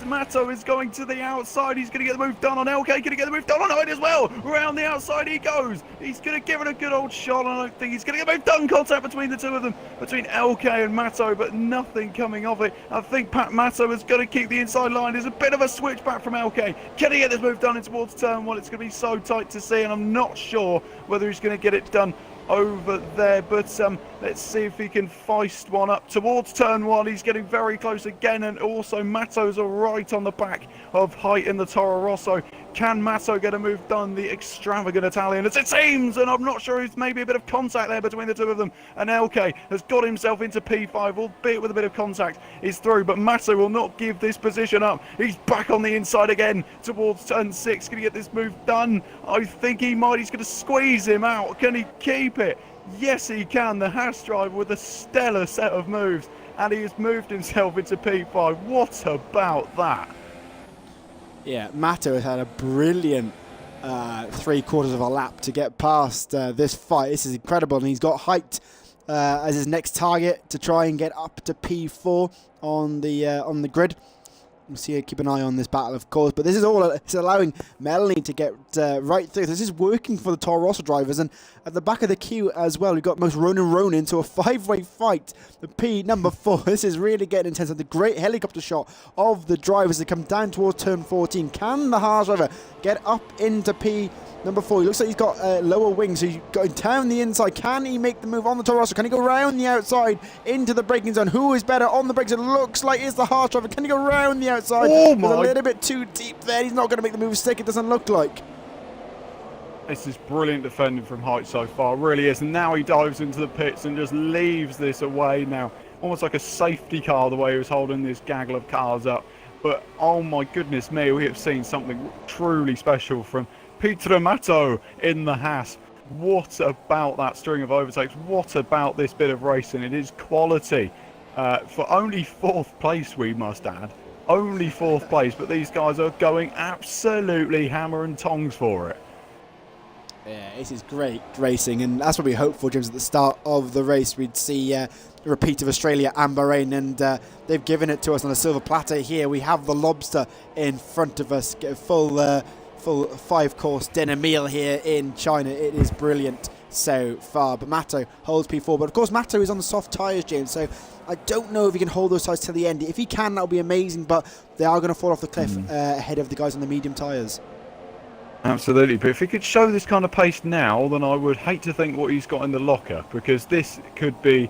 Mato is going to the outside. He's going to get the move done on LK. Going to get the move done on Height as well. Around the outside he goes. He's going to give it a good old shot. I don't think he's going to get the move done. Contact between the two of them, between LK and Mato, but nothing coming of it. I think Mato is going to keep the inside line. There's a bit of a switch back from LK. Can he get this move done in towards turn 1? It's going to be so tight to see, and I'm not sure whether he's going to get it done over there. But let's see if he can feist one up towards turn 1. He's getting very close again, and also Matto's right on the back of Height in the Toro Rosso. Can Matto get a move done, the extravagant Italian, as it seems? And I'm not sure, it's maybe a bit of contact there between the two of them. And LK has got himself into P5, albeit with a bit of contact. He's through, but Matto will not give this position up. He's back on the inside again towards turn 6. Can he get this move done? I think he might. He's going to squeeze him out. Can he keep it? Yes, he can. The Haas driver with a stellar set of moves, and he has moved himself into P5. What about that? Yeah, Matto has had a brilliant 3/4 of a lap to get past this fight. This is incredible, and he's got Height as his next target to try and get up to P4 on the grid. We'll see, keep an eye on this battle, of course, but this is all it's allowing Melanie to get right through. This is working for the Toro Rosso drivers, and at the back of the queue as well, we've got most Ronin into a 5-way fight. The P number 4. This is really getting intense. And the great helicopter shot of the drivers that come down towards turn 14. Can the Haas driver get up into P number 4? He looks like he's got lower wings, so he's going down the inside. Can he make the move on the Toro Rosso? Can he go around the outside into the braking zone? Who is better on the brakes? It looks like it's the Haas driver. Can he go around the outside? Oh my! A little bit too deep there. He's not going to make the move stick, it doesn't look like. This is brilliant defending from Height so far, it really is. And now he dives into the pits and just leaves this away now. Almost like a safety car, the way he was holding this gaggle of cars up. But oh my goodness me, we have seen something truly special from Pietro Matto in the Haas. What about that string of overtakes? What about this bit of racing? It is quality. For only 4th place, we must add. Only 4th place, but these guys are going absolutely hammer and tongs for it. Yeah, this is great racing, and that's what we hoped for, James. At the start of the race, we'd see a repeat of Australia and Bahrain, and they've given it to us on a silver platter here. We have the lobster in front of us. Get a full 5-course dinner meal here in China. It is brilliant so far, but Matto holds P4. But of course, Matto is on the soft tyres, James, so I don't know if he can hold those tyres to the end. If he can, that'll be amazing, but they are going to fall off the cliff ahead of the guys on the medium tyres. Absolutely, but if he could show this kind of pace now, then I would hate to think what he's got in the locker, because this could be,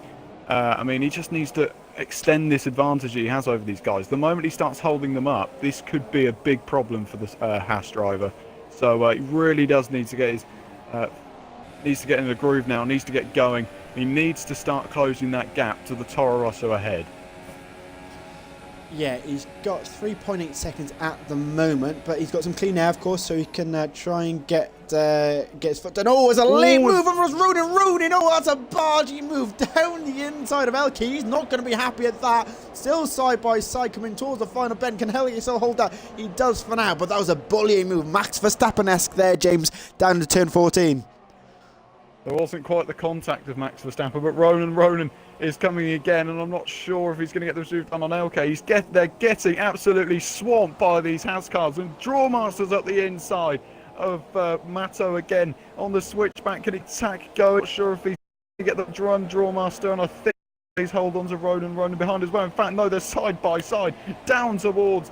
I mean, he just needs to extend this advantage he has over these guys. The moment he starts holding them up, this could be a big problem for this Haas driver. So he really does need to get his, needs to get in the groove now, needs to get going. He needs to start closing that gap to the Toro Rosso ahead. Yeah, he's got 3.8 seconds at the moment, but he's got some clean air, of course, so he can try and get his foot down. Oh, it's a late move from Ronin. Oh, that's a bargy move down the inside of LK. He's not going to be happy at that. Still side by side, coming towards the final bend. Can Helge still hold that? He does for now, but that was a bullying move. Max Verstappen-esque there, James, down to turn 14. There wasn't quite the contact of Max Verstappen, but Ronin is coming again, and I'm not sure if he's going to get this move done on LK. They're getting absolutely swamped by these Haas cars, and Drawmaster's up the inside of Matto again on the switchback. Can he tack go? Not sure if he's going to get the run, Drawmaster, and I think he's hold on to Ronin behind as well. In fact, no, they're side by side, down towards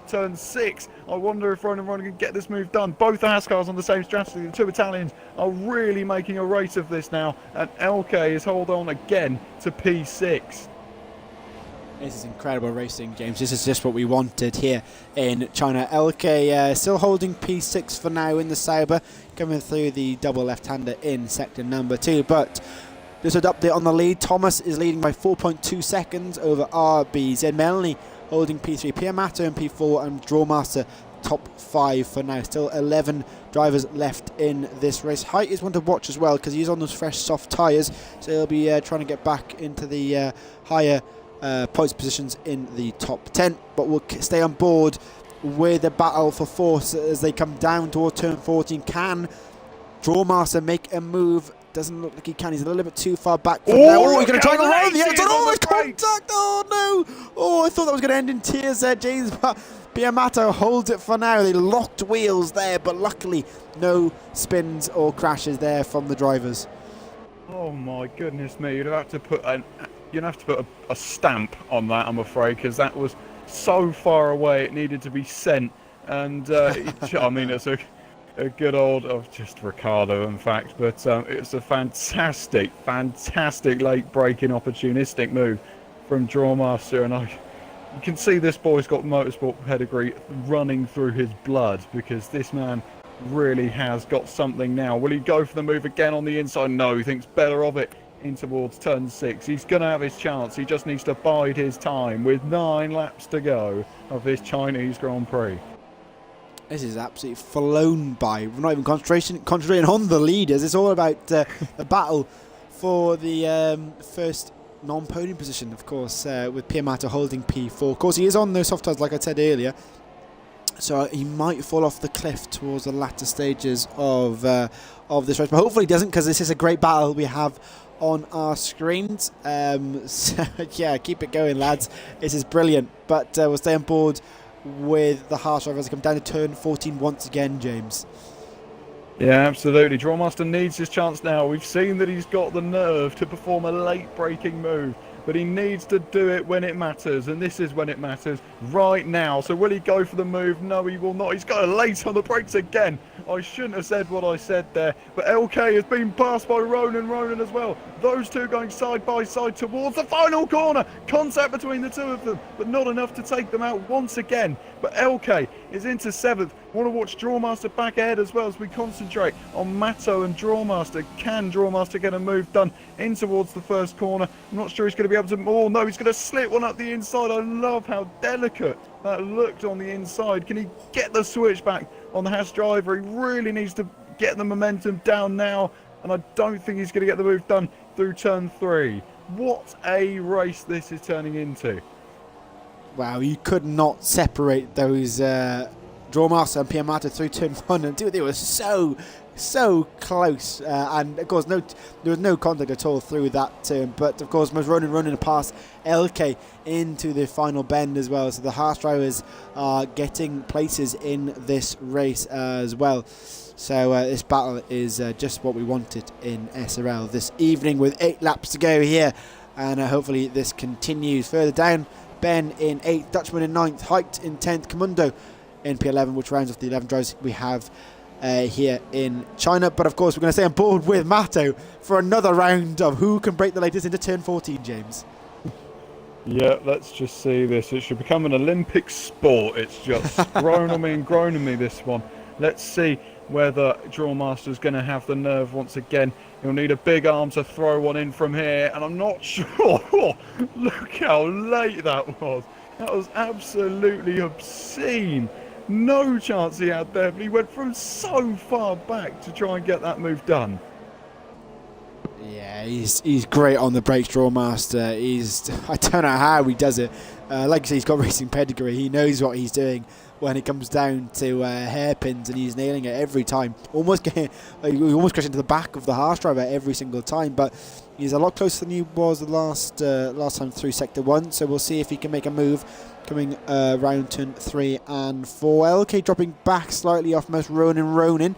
turn 6. I wonder if Ronin can get this move done. Both the Haas cars on the same strategy. The two Italians are really making a race of this now, and LK is hold on again to P6. This is incredible racing, James. This is just what we wanted here in China. LK still holding P6 for now in the Sauber, coming through the double left-hander in sector number 2, but just an update on the lead. Thomas is leading by 4.2 seconds over RBZ. Melanie holding P3, Pierre Matto in P4, and Drawmaster top 5 for now. Still 11 drivers left in this race. Height is one to watch as well, because he's on those fresh soft tyres, so he'll be trying to get back into the higher points positions in the top 10. But we'll stay on board with the battle for fourth as they come down towards turn 14. Can Drawmaster make a move? Doesn't look like he can. He's a little bit too far back from there. Oh, he's going to try and go around the outside. Oh, it's contact. Oh, no. Oh, I thought that was going to end in tears there, James. But Piamato holds it for now. They locked wheels there, but luckily no spins or crashes there from the drivers. Oh, my goodness me. You'd have to put a stamp on that, I'm afraid, because that was so far away it needed to be sent. And, I mean, a good old of just Ricardo, in fact. But it's a fantastic, fantastic late breaking opportunistic move from Drawmaster, and you can see this boy's got motorsport pedigree running through his blood, because this man really has got something now. Will he go for the move again on the inside? No, he thinks better of it in towards turn 6. He's going to have his chance. He just needs to bide his time with 9 laps to go of this Chinese Grand Prix. This is absolutely flown by. We're not even concentrating on the leaders. It's all about a battle for the first non-podium position, of course, with Piamato holding P4. Of course, he is on those soft tyres, like I said earlier, so he might fall off the cliff towards the latter stages of this race. But hopefully he doesn't, because this is a great battle we have on our screens. So yeah, keep it going, lads. This is brilliant. But we'll stay on board with the harsh driver as they come down to turn 14 once again, James. Yeah, absolutely. Drawmaster needs his chance now. We've seen that he's got the nerve to perform a late breaking move, but he needs to do it when it matters, and this is when it matters right now. So will he go for the move? No, he will not. He's got a late on the brakes again. I shouldn't have said what I said there, but LK has been passed by Ronan as well. Those two going side by side towards the final corner. Contact between the two of them, but not enough to take them out once again. But LK is into 7th. Want to watch Drawmaster back ahead as well as we concentrate on Matto and Drawmaster. Can Drawmaster get a move done in towards the first corner? I'm not sure he's going to be able to. Oh no, he's going to slip one up the inside. I love how delicate that looked on the inside. Can he get the switch back on the Haas driver? He really needs to get the momentum down now, and I don't think he's going to get the move done through turn 3. What a race this is turning into. Wow, you could not separate those Drawmaster and Piamato through turn 1 and 2. They were so close, and of course there was no contact at all through that turn. But of course, was running past LK into the final bend as well. So the Haas drivers are getting places in this race as well. So this battle is just what we wanted in SRL this evening, with 8 laps to go here, and hopefully this continues. Further down, Ben in 8th, Dutchman in 9th, Height in 10th, Comundo in P11, which rounds off the 11 drivers we have here in China. But of course, we're going to stay on board with Matto for another round of who can break the latest into turn 14, James. Yeah, let's just see this. It should become an Olympic sport. It's just grown on me, this one. Let's see whether Drawmaster's going to have the nerve once again. He'll need a big arm to throw one in from here, and I'm not sure. Look how late that was. That was absolutely obscene. No chance he had there, but he went from so far back to try and get that move done. Yeah, he's great on the brakes, Drawmaster. I don't know how he does it. Like I say, he's got racing pedigree. He knows what he's doing when it comes down to hairpins, and he's nailing it every time. He almost crashed into the back of the Haas driver every single time, but he's a lot closer than he was the last time through Sector 1, so we'll see if he can make a move coming round turn 3 and 4. LK dropping back slightly off most Ronan.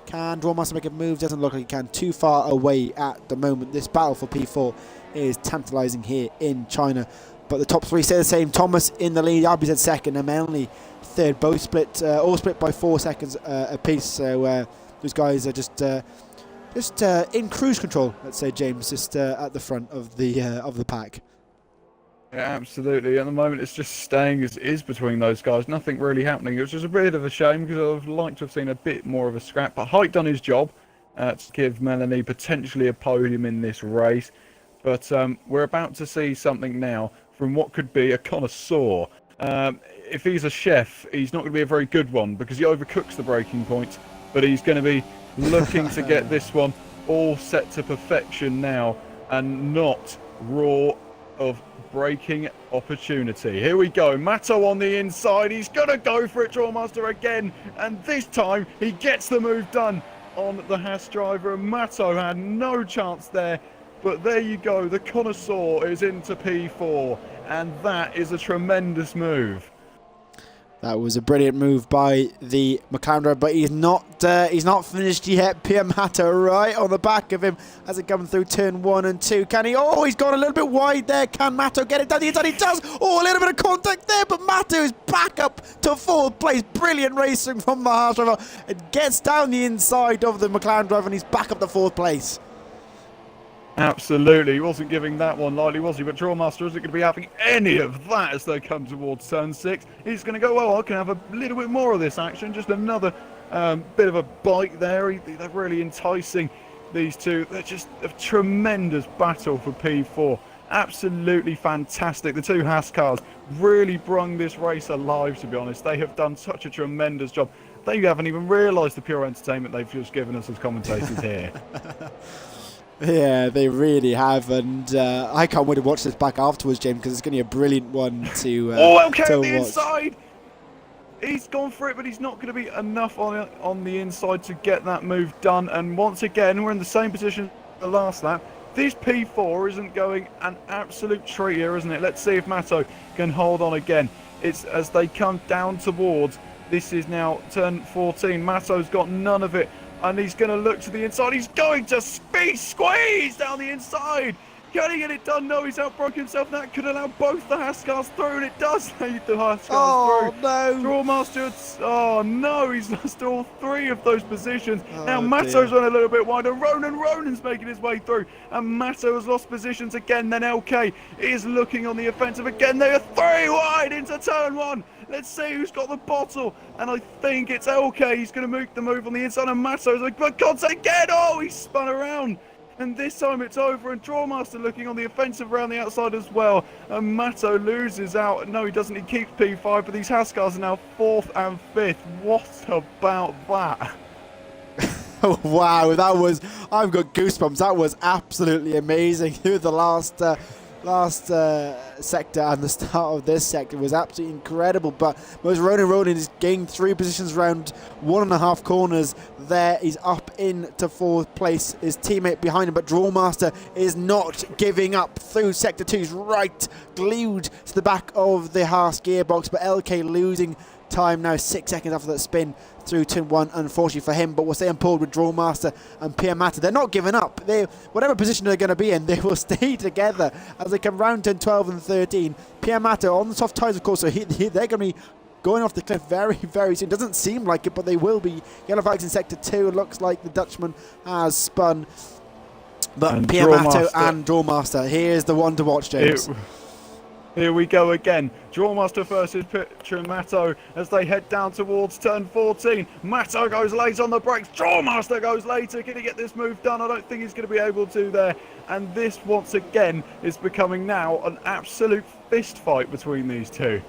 Can Drawmaster make a move? Doesn't look like he can. Too far away at the moment. This battle for P4 is tantalising here in China. But the top 3 stay the same. Thomas in the lead, RBZ second, and Melanie third. Both split, all split by 4 seconds apiece. So those guys are just in cruise control, let's say, James, just at the front of the pack. Yeah, absolutely. At the moment, it's just staying as it is between those guys. Nothing really happening. It was just a bit of a shame, because I'd like to have seen a bit more of a scrap. But Height done his job to give Melanie potentially a podium in this race. But we're about to see something now from what could be a connoisseur. If he's a chef, he's not going to be a very good one, because he overcooks the braking points. But he's going to be looking to get this one all set to perfection now, and not raw of braking opportunity. Here we go. Matto on the inside. He's going to go for it, Drawmaster again. And this time he gets the move done on the Haas driver. And Matto had no chance there. But there you go. The connoisseur is into P4. And that is a tremendous move. That was a brilliant move by the McLaren driver, but he's not finished yet. Pierre Mato right on the back of him as it comes through turn 1 and 2. Can he? Oh, he's gone a little bit wide there. Can Mato get it down the inside? He does. Oh, a little bit of contact there, but Mato is back up to 4th place. Brilliant racing from the Haas driver. It gets down the inside of the McLaren driver, and he's back up to 4th place. Absolutely, he wasn't giving that one lightly, was he? But Drawmaster isn't going to be having any of that as they come towards turn 6. He's going to go, well, I can have a little bit more of this action. Just another bit of a bite there. They're really enticing, these two. They're just a tremendous battle for P4. Absolutely fantastic. The two Haas cars really brung this race alive, to be honest. They have done such a tremendous job. They haven't even realised the pure entertainment they've just given us as commentators here. Yeah, they really have, and I can't wait to watch this back afterwards, James, because it's going to be a brilliant one to oh, okay, to on the watch. inside! He's gone for it, but he's not going to be enough on the inside to get that move done, and once again, we're in the same position as the last lap. This P4 isn't going an absolute treat here, isn't it? Let's see if Mato can hold on again. It's as they come down towards, this is now turn 14, Mato's got none of it. And he's going to look to the inside. He's going to squeeze down the inside. Can he get it done? No, he's outbroken himself. That could allow both the Haas cars through, and it does lead the Haas cars through. No. Drawmaster, oh no, he's lost all 3 of those positions. Oh, now Mato's run a little bit wider. Ronan's making his way through. And Mato has lost positions again. Then LK is looking on the offensive again. They are 3 wide into turn 1. Let's see who's got the bottle. And I think it's LK. He's going to make the move on the inside. And Mato's like, for God's sake, get! Oh, he spun around. And this time it's over. And Drawmaster looking on the offensive around the outside as well. And Mato loses out. No, he doesn't. He keeps P5. But these Haas cars are now 4th and 5th. What about that? Wow, that was... I've got goosebumps. That was absolutely amazing. Through the last sector and the start of this sector was absolutely incredible, but Ronan is gained 3 positions around 1.5 corners there. He's up into 4th place, his teammate behind him, but Drawmaster is not giving up through sector 2. He's right glued to the back of the Haas gearbox, but LK losing time now, 6 seconds after that spin through turn 1, unfortunately for him. But we'll stay on board with Drawmaster and Pierre Mato. They're not giving up. Whatever position they're going to be in, they will stay together as they come round turn 12 and 13. Pierre Mato on the soft tyres, of course, so they're going to be going off the cliff very, very soon. Doesn't seem like it, but they will be. Yellow flags in sector 2. It looks like the Dutchman has spun. But and Pierre Mato and Drawmaster, here's the one to watch, James. Here we go again. Drawmaster versus Mato as they head down towards turn 14. Mato goes late on the brakes. Drawmaster goes later. Can he get this move done? I don't think he's going to be able to there. And this, once again, is becoming now an absolute fist fight between these two.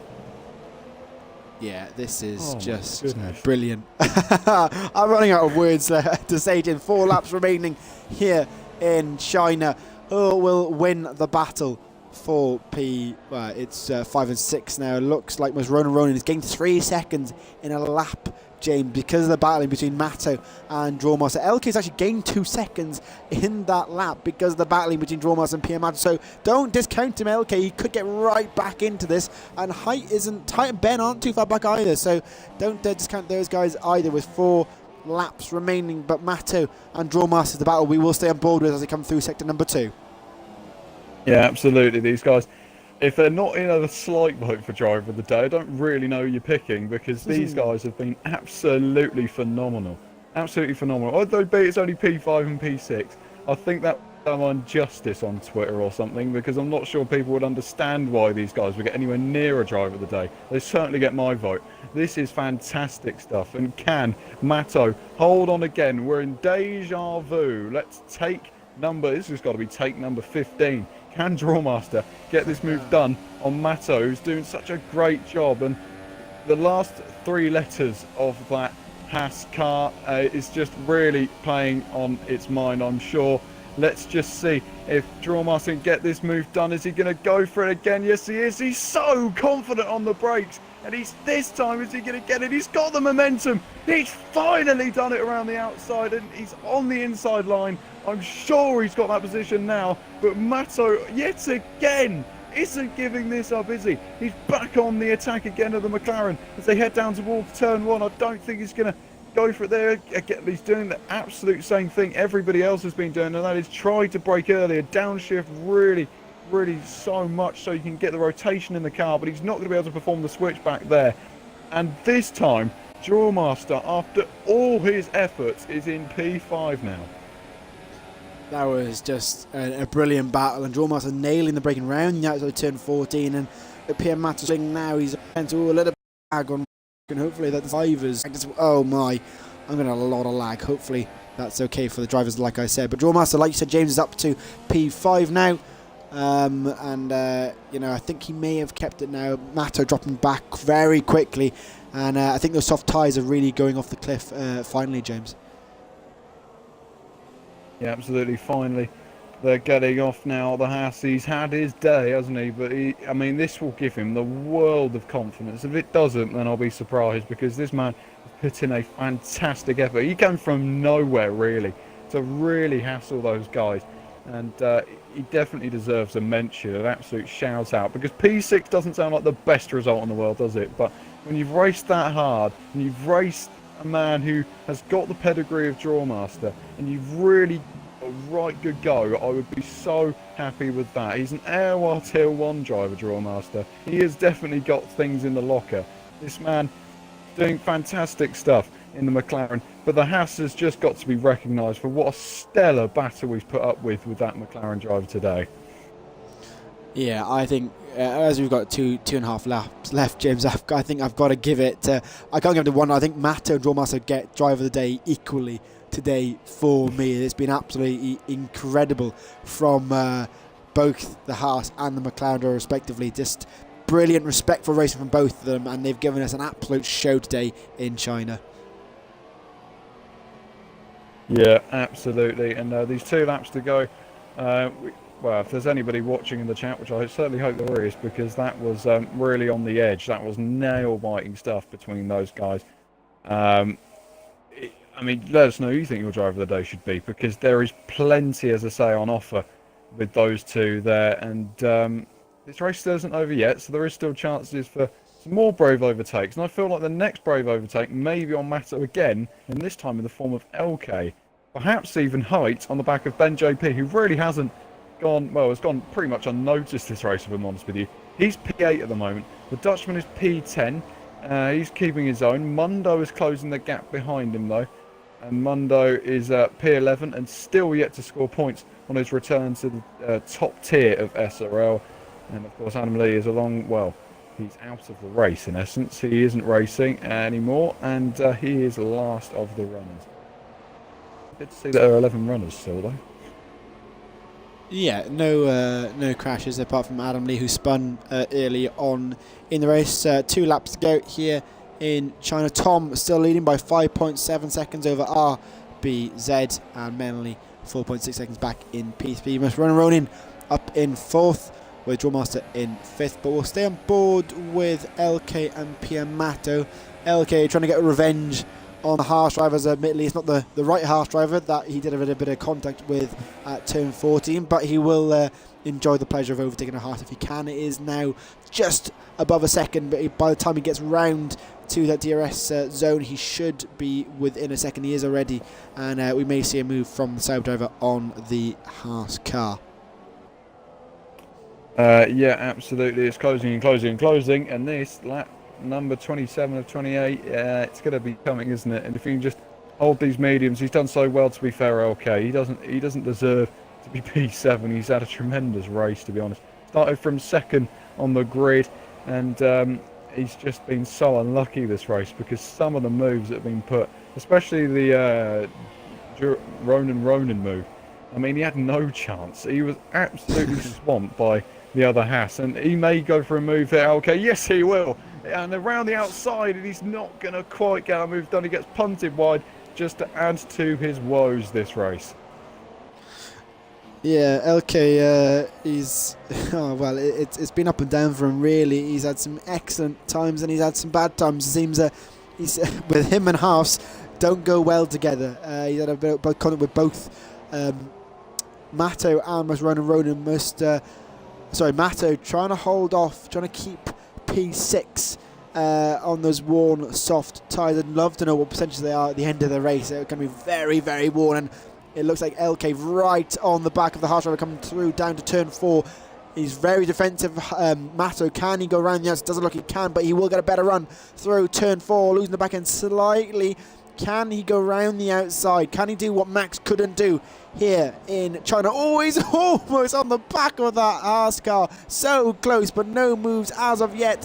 Yeah, this is just brilliant. I'm running out of words to say it in. 4 laps remaining here in China. Who will win the battle for it's 5 and 6 now. It looks like Ronan is gained 3 seconds in a lap, James, because of the battling between Mato and Drawmaster. LK's actually gained 2 seconds in that lap because of the battling between Drawmaster and Pierre Mato. So don't discount him, LK. He could get right back into this. And Height and Ben aren't too far back either. So don't discount those guys either with 4 laps remaining. But Mato and Drawmaster, the battle we will stay on board with as they come through sector number 2. Yeah, absolutely. These guys, if they're not in a slight vote for driver of the day, I don't really know who you're picking, because these guys have been absolutely phenomenal. Absolutely phenomenal. Although it's only P5 and P6, I think that done injustice on Twitter or something, because I'm not sure people would understand why these guys would get anywhere near a driver of the day. They certainly get my vote. This is fantastic stuff. And can Mato hold on again? We're in deja vu. Let's take this has got to be take number 15. Can Drawmaster get this move done on Mato, who's doing such a great job? And the last 3 letters of that Haas car is just really playing on its mind, I'm sure. Let's just see if Drawmaster can get this move done. Is he going to go for it again? Yes, he is. He's so confident on the brakes. And this time, is he going to get it? He's got the momentum. He's finally done it around the outside, and he's on the inside line. I'm sure he's got that position now. But Mato, yet again, isn't giving this up, is he? He's back on the attack again of the McLaren as they head down towards turn 1. I don't think he's going to go for it there. Again, he's doing the absolute same thing everybody else has been doing, and that is try to brake earlier, downshift really so much so you can get the rotation in the car, but he's not going to be able to perform the switch back there. And this time, Drawmaster, after all his efforts, is in P5 now. That was just a brilliant battle, and Drawmaster nailing the braking round the outside turn 14, and PM Matter's now he's into a little lag on, and hopefully that the drivers, oh my, I'm going to have a lot of lag. Hopefully that's okay for the drivers, like I said. But Drawmaster, like you said, James, is up to P5 now. You know, I think he may have kept it now. Matto dropping back very quickly, and I think those soft tyres are really going off the cliff finally, James. Yeah, absolutely. Finally, they're getting off now. The Haas, he's had his day, hasn't he? But I mean, this will give him the world of confidence. If it doesn't, then I'll be surprised, because this man has put in a fantastic effort. He came from nowhere, really, to really hassle those guys. And he definitely deserves a mention, an absolute shout out, because P6 doesn't sound like the best result in the world, does it? But when you've raced that hard, and you've raced a man who has got the pedigree of Drawmaster, and you've really got a right good go, I would be so happy with that. He's an Airwar Tier 1 driver, Drawmaster. He has definitely got things in the locker. This man doing fantastic stuff in the McLaren, but the Haas has just got to be recognised for what a stellar battle he's put up with that McLaren driver today. Yeah, I think as we've got two and a half laps left, James, I think I've got to give it. I can't give it to one. I think Matto and Drawmaster get driver of the day equally today for me. It's been absolutely incredible from both the Haas and the McLaren driver respectively. Just brilliant, respectful racing from both of them, and they've given us an absolute show today in China. Yeah, absolutely. And these 2 laps to go. Well, if there's anybody watching in the chat, which I certainly hope there is, because that was really on the edge. That was nail-biting stuff between those guys. I mean, let us know who you think your driver of the day should be, because there is plenty, as I say, on offer with those 2 there. And this race isn't over yet, so there is still chances for some more brave overtakes. And I feel like the next brave overtake may be on Matto again, and this time in the form of LK. Perhaps even Height on the back of Ben JP, who really hasn't gone, well, has gone pretty much unnoticed this race, if I'm honest with you. He's P8 at the moment. The Dutchman is P10. He's keeping his own. Mundo is closing the gap behind him, though. And Mundo is P11 and still yet to score points on his return to the top tier of SRL. And, of course, Adam Lee is along, well, he's out of the race, in essence. He isn't racing anymore, and he is last of the runners. Good to see that there are 11 runners still, though. Yeah, no crashes apart from Adam Lee, who spun early on in the race. 2 laps to go here in China. Tom still leading by 5.7 seconds over RBZ, and Menley 4.6 seconds back in P3. Must run Ronin up in 4th, with Drawmaster in 5th, but we'll stay on board with LK and PM Matto. LK trying to get revenge on the Haas drivers. Admittedly, it's not the right Haas driver that he did a bit of contact with at turn 14, but he will enjoy the pleasure of overtaking a Haas if he can. It is now just above a second, but by the time he gets round to that DRS zone, he should be within a second. He is already, and we may see a move from the Sauber driver on the Haas car. Yeah, absolutely. It's closing and closing and closing, and this lap number 27 of 28, it's going to be coming, isn't it? And if you can just hold these mediums, he's done so well, to be fair. LK, he doesn't deserve to be P7. He's had a tremendous race, to be honest. Started from 2nd on the grid, and he's just been so unlucky this race, because some of the moves that have been put, especially the Ronin move, I mean, he had no chance. He was absolutely swamped by the other Haas, and he may go for a move there. Okay, yes, he will. And around the outside, and he's not going to quite get a move done. He gets punted wide just to add to his woes this race. Yeah, LK, he's well, it's been up and down for him, really. He's had some excellent times and he's had some bad times. It seems he's with him and Haas don't go well together. He's had a bit of contact with both Matto and Ronin. Must Matto trying to hold off, trying to keep P6 on those worn soft tyres. I'd love to know what percentage they are at the end of the race. They're going to be very, very worn, and it looks like LK right on the back of the harsh driver coming through down to turn 4. He's very defensive. Matto, can he go around the outside? Doesn't look he can, but he will get a better run through turn 4, losing the back end slightly. Can he go around the outside? Can he do what Max couldn't do here in China? Oh, he's almost on the back of that Haas car. So close, but no moves as of yet.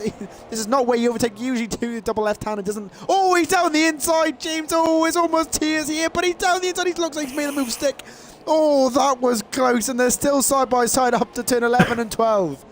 This is not where you overtake. Usually do the double left hand. It doesn't. Oh, he's down the inside, James. Oh, it's almost tears here, but he's down the inside. He looks like he's made a move stick. Oh, that was close, and they're still side by side up to turn 11 and 12.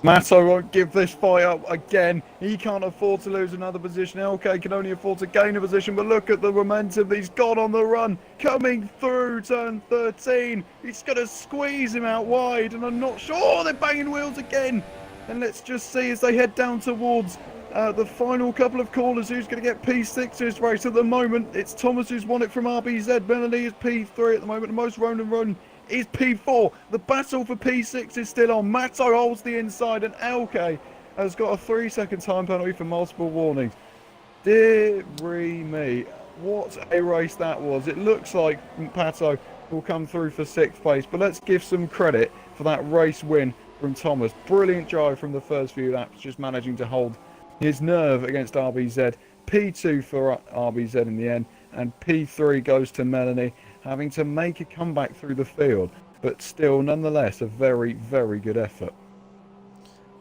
Matto won't give this fight up again. He can't afford to lose another position. LK can only afford to gain a position, but look at the momentum he's got on the run. Coming through turn 13. He's going to squeeze him out wide, and I'm not sure. Oh, they're banging wheels again. And let's just see as they head down towards the final couple of corners who's going to get P6 in this race. At the moment, it's Thomas who's won it from RBZ. Melanie is P3 at the moment. The most Ronan run is P4. The battle for P6 is still on. Matto holds the inside, and LK has got a 3-second time penalty for multiple warnings. Dearie me, what a race that was. It looks like Matto will come through for 6th place, but let's give some credit for that race win from Thomas. Brilliant drive from the first few laps, just managing to hold his nerve against RBZ. P2 for RBZ in the end, and P3 goes to Melanie, having to make a comeback through the field, but still, nonetheless, a very, very good effort.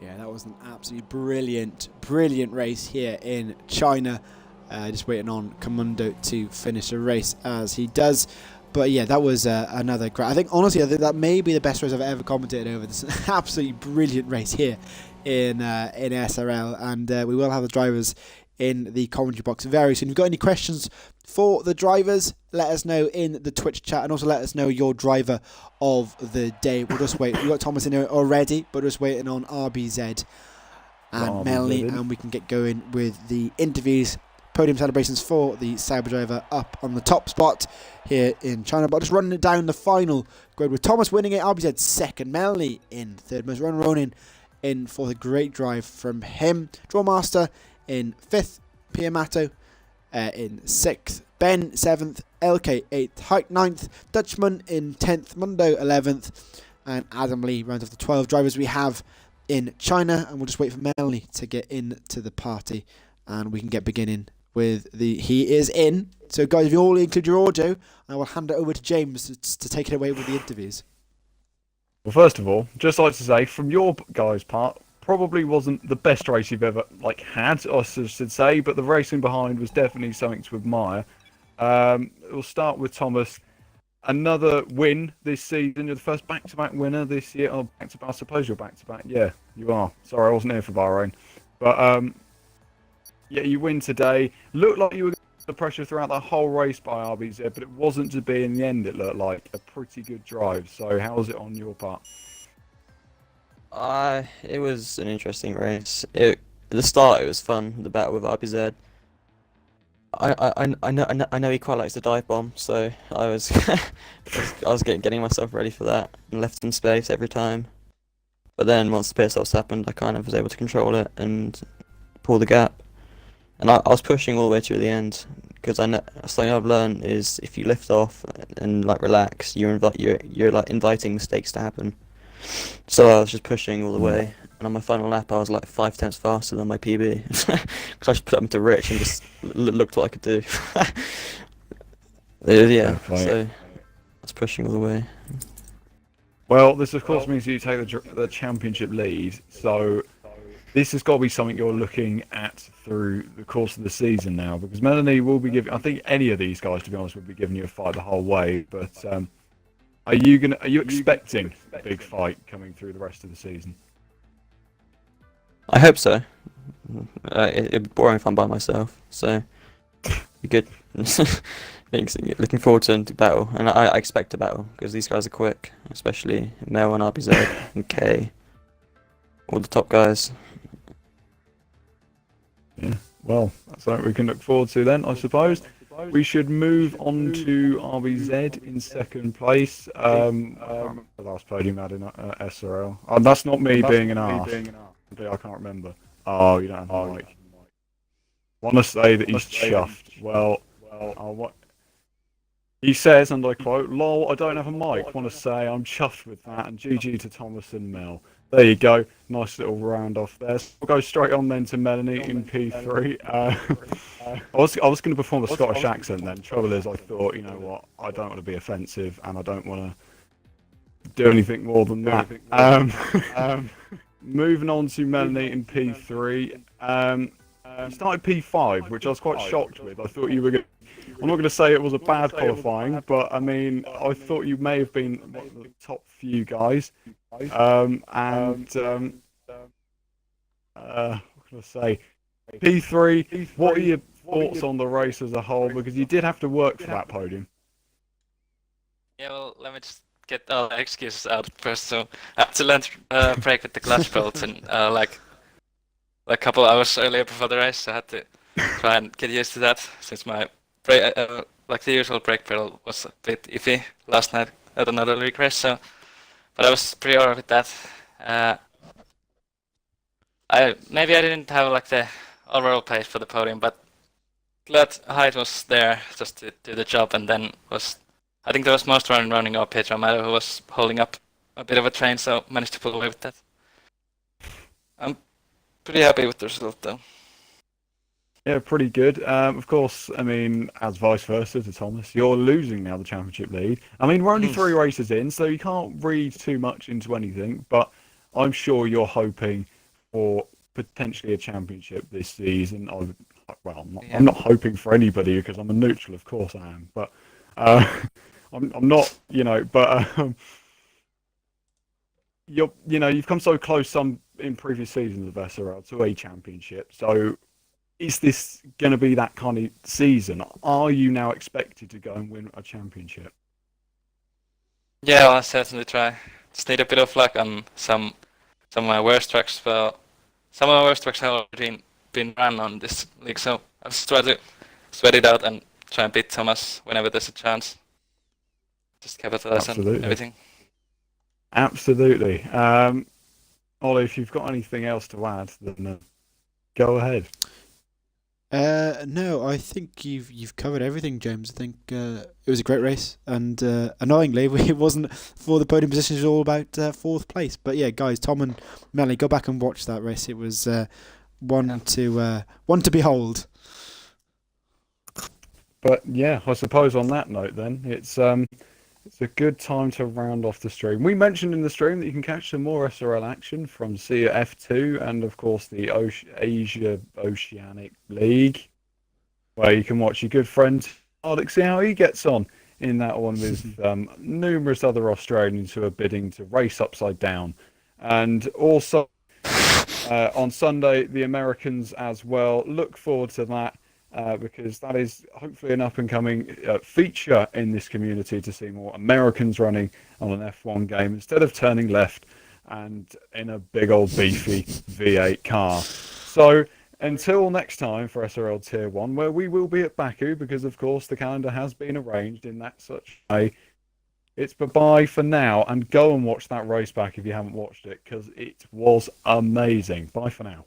Yeah, that was an absolutely brilliant race here in China. Just waiting on Commando to finish the race as he does. But yeah, that was another great. I think that may be the best race I've ever commentated over. This is an absolutely brilliant race here in SRL, and we will have the drivers in the commentary box very soon. If you've got any questions for the drivers, let us know in the Twitch chat, and also let us know your driver of the day. We'll just wait. We've got Thomas in here already, but just waiting on RBZ and Melanie, and we can get going with the interviews. Podium celebrations for the Cyber driver up on the top spot here in China. But just running it down the final grid with Thomas winning it, RBZ second, Melanie in third, most Ronan in for the great drive from him. Drawmaster in 5th, Pierre Matto in 6th, Ben 7th, LK 8th, Hike 9th, Dutchman in 10th, Mundo 11th, and Adam Lee rounds off the 12 drivers we have in China. And we'll just wait for Melanie to get into the party, and we can get beginning with he is in. So guys, if you all include your audio, I will hand it over to James to take it away with the interviews. Well, first of all, just like to say, from your guys' part, probably wasn't the best race you've ever had, I should say, but the racing behind was definitely something to admire. We'll start with Thomas. Another win this season. You're the first back-to-back winner this year. Oh, back-to-back. I suppose you're back-to-back. Yeah, you are. Sorry, I wasn't here for Bahrain. But yeah, you win today. Looked like you were under the pressure throughout the whole race by RBZ, but it wasn't to be in the end. It looked like a pretty good drive. So how was it on your part? It was an interesting race. At the start, it was fun. The battle with RBZ. I know he quite likes the dive bomb, so I was getting myself ready for that and left in space every time. But then once the pit stops happened, I kind of was able to control it and pull the gap. And I was pushing all the way to the end because something I've learned is if you lift off and relax, you're inviting mistakes to happen. So I was just pushing all the way, and on my final lap I was 5 tenths faster than my PB because I just put up into Rich and just looked what I could do. Yeah, so I was pushing all the way. Well, this of course means you take the championship lead, so this has got to be something you're looking at through the course of the season now, because Melanie will be giving, I think any of these guys, to be honest, will be giving you a fight the whole way, but are you expecting a big fight coming through the rest of the season? I hope so. It'd be boring if I'm by myself, so be good. Looking forward to the battle, and I expect a battle because these guys are quick, especially Mel and RBZ and K, all the top guys. Yeah, well, that's something we can look forward to then, I suppose. we should move on to RBZ in second place. I can't remember the last podium had in SRL. That's not me being an arse. I can't remember. Oh, you don't have a mic. Want to say that he's chuffed. Well, what he says, and I quote, "Lol, I don't have a mic. Want to say I'm chuffed with that." And GG to Thomas and Mel. There you go. Nice little round off there. So we'll go straight on then to Melanie in P3. I was going to perform a Scottish accent then. Trouble is, I thought, you know what, I don't want to be offensive, and I don't want to do anything more than that. Moving on to Melanie in P3. You started P5, which I was quite shocked with. I thought you were going to... I'm not going to say it was a bad qualifying, but I mean, I thought you may have been one of the top few guys. What can I say? P3, what are your thoughts on the race as a whole? Because you did have to work for that podium. Yeah, well, let me just get all the excuses out first. So I had to learn to brake with the clutch belt, and like a couple hours earlier before the race, so I had to try and get used to that, since my like the usual brake pedal was a bit iffy last night at another league race. So, but I was pretty alright with that. Maybe I didn't have like the overall pace for the podium, but glad height was there just to do the job, and then I think there was most running or Pedro Mato who was holding up a bit of a train, so managed to pull away with that. I'm pretty happy with the result though. Yeah, pretty good. Of course, I mean, as vice versa to Thomas, you're losing now the championship lead. I mean, we're only 3 races in, so you can't read too much into anything, but I'm sure you're hoping for potentially a championship this season. I'm not hoping for anybody because I'm a neutral, of course I am, but I'm not, you know, but you've come so close in previous seasons of SRL to a championship, so is this going to be that kind of season? Are you now expected to go and win a championship? Yeah, I'll certainly try. Just need a bit of luck on some of my worst tracks. Well, some of my worst tracks have already been run on this league, so I'll just try to sweat it out and try and beat Thomas whenever there's a chance. Just capitalize on everything. Absolutely. Ollie, if you've got anything else to add, then go ahead. No, I think you've covered everything, James. I think it was a great race, and annoyingly, it wasn't for the podium positions. It was all about 4th place. But yeah, guys, Tom and Melanie, go back and watch that race. It was one to behold. But yeah, I suppose on that note, then it's a good time to round off the stream. We mentioned in the stream that you can catch some more SRL action from SEA F2 and, of course, the Asia Oceanic League, where you can watch your good friend Arctic, see how he gets on in that one with numerous other Australians who are bidding to race upside down. And also on Sunday, the Americans as well. Look forward to that. Because that is hopefully an up-and-coming feature in this community to see more Americans running on an F1 game instead of turning left and in a big old beefy V8 car. So until next time for SRL Tier 1, where we will be at Baku, because of course the calendar has been arranged in that such way, it's bye-bye for now, and go and watch that race back if you haven't watched it, because it was amazing. Bye for now.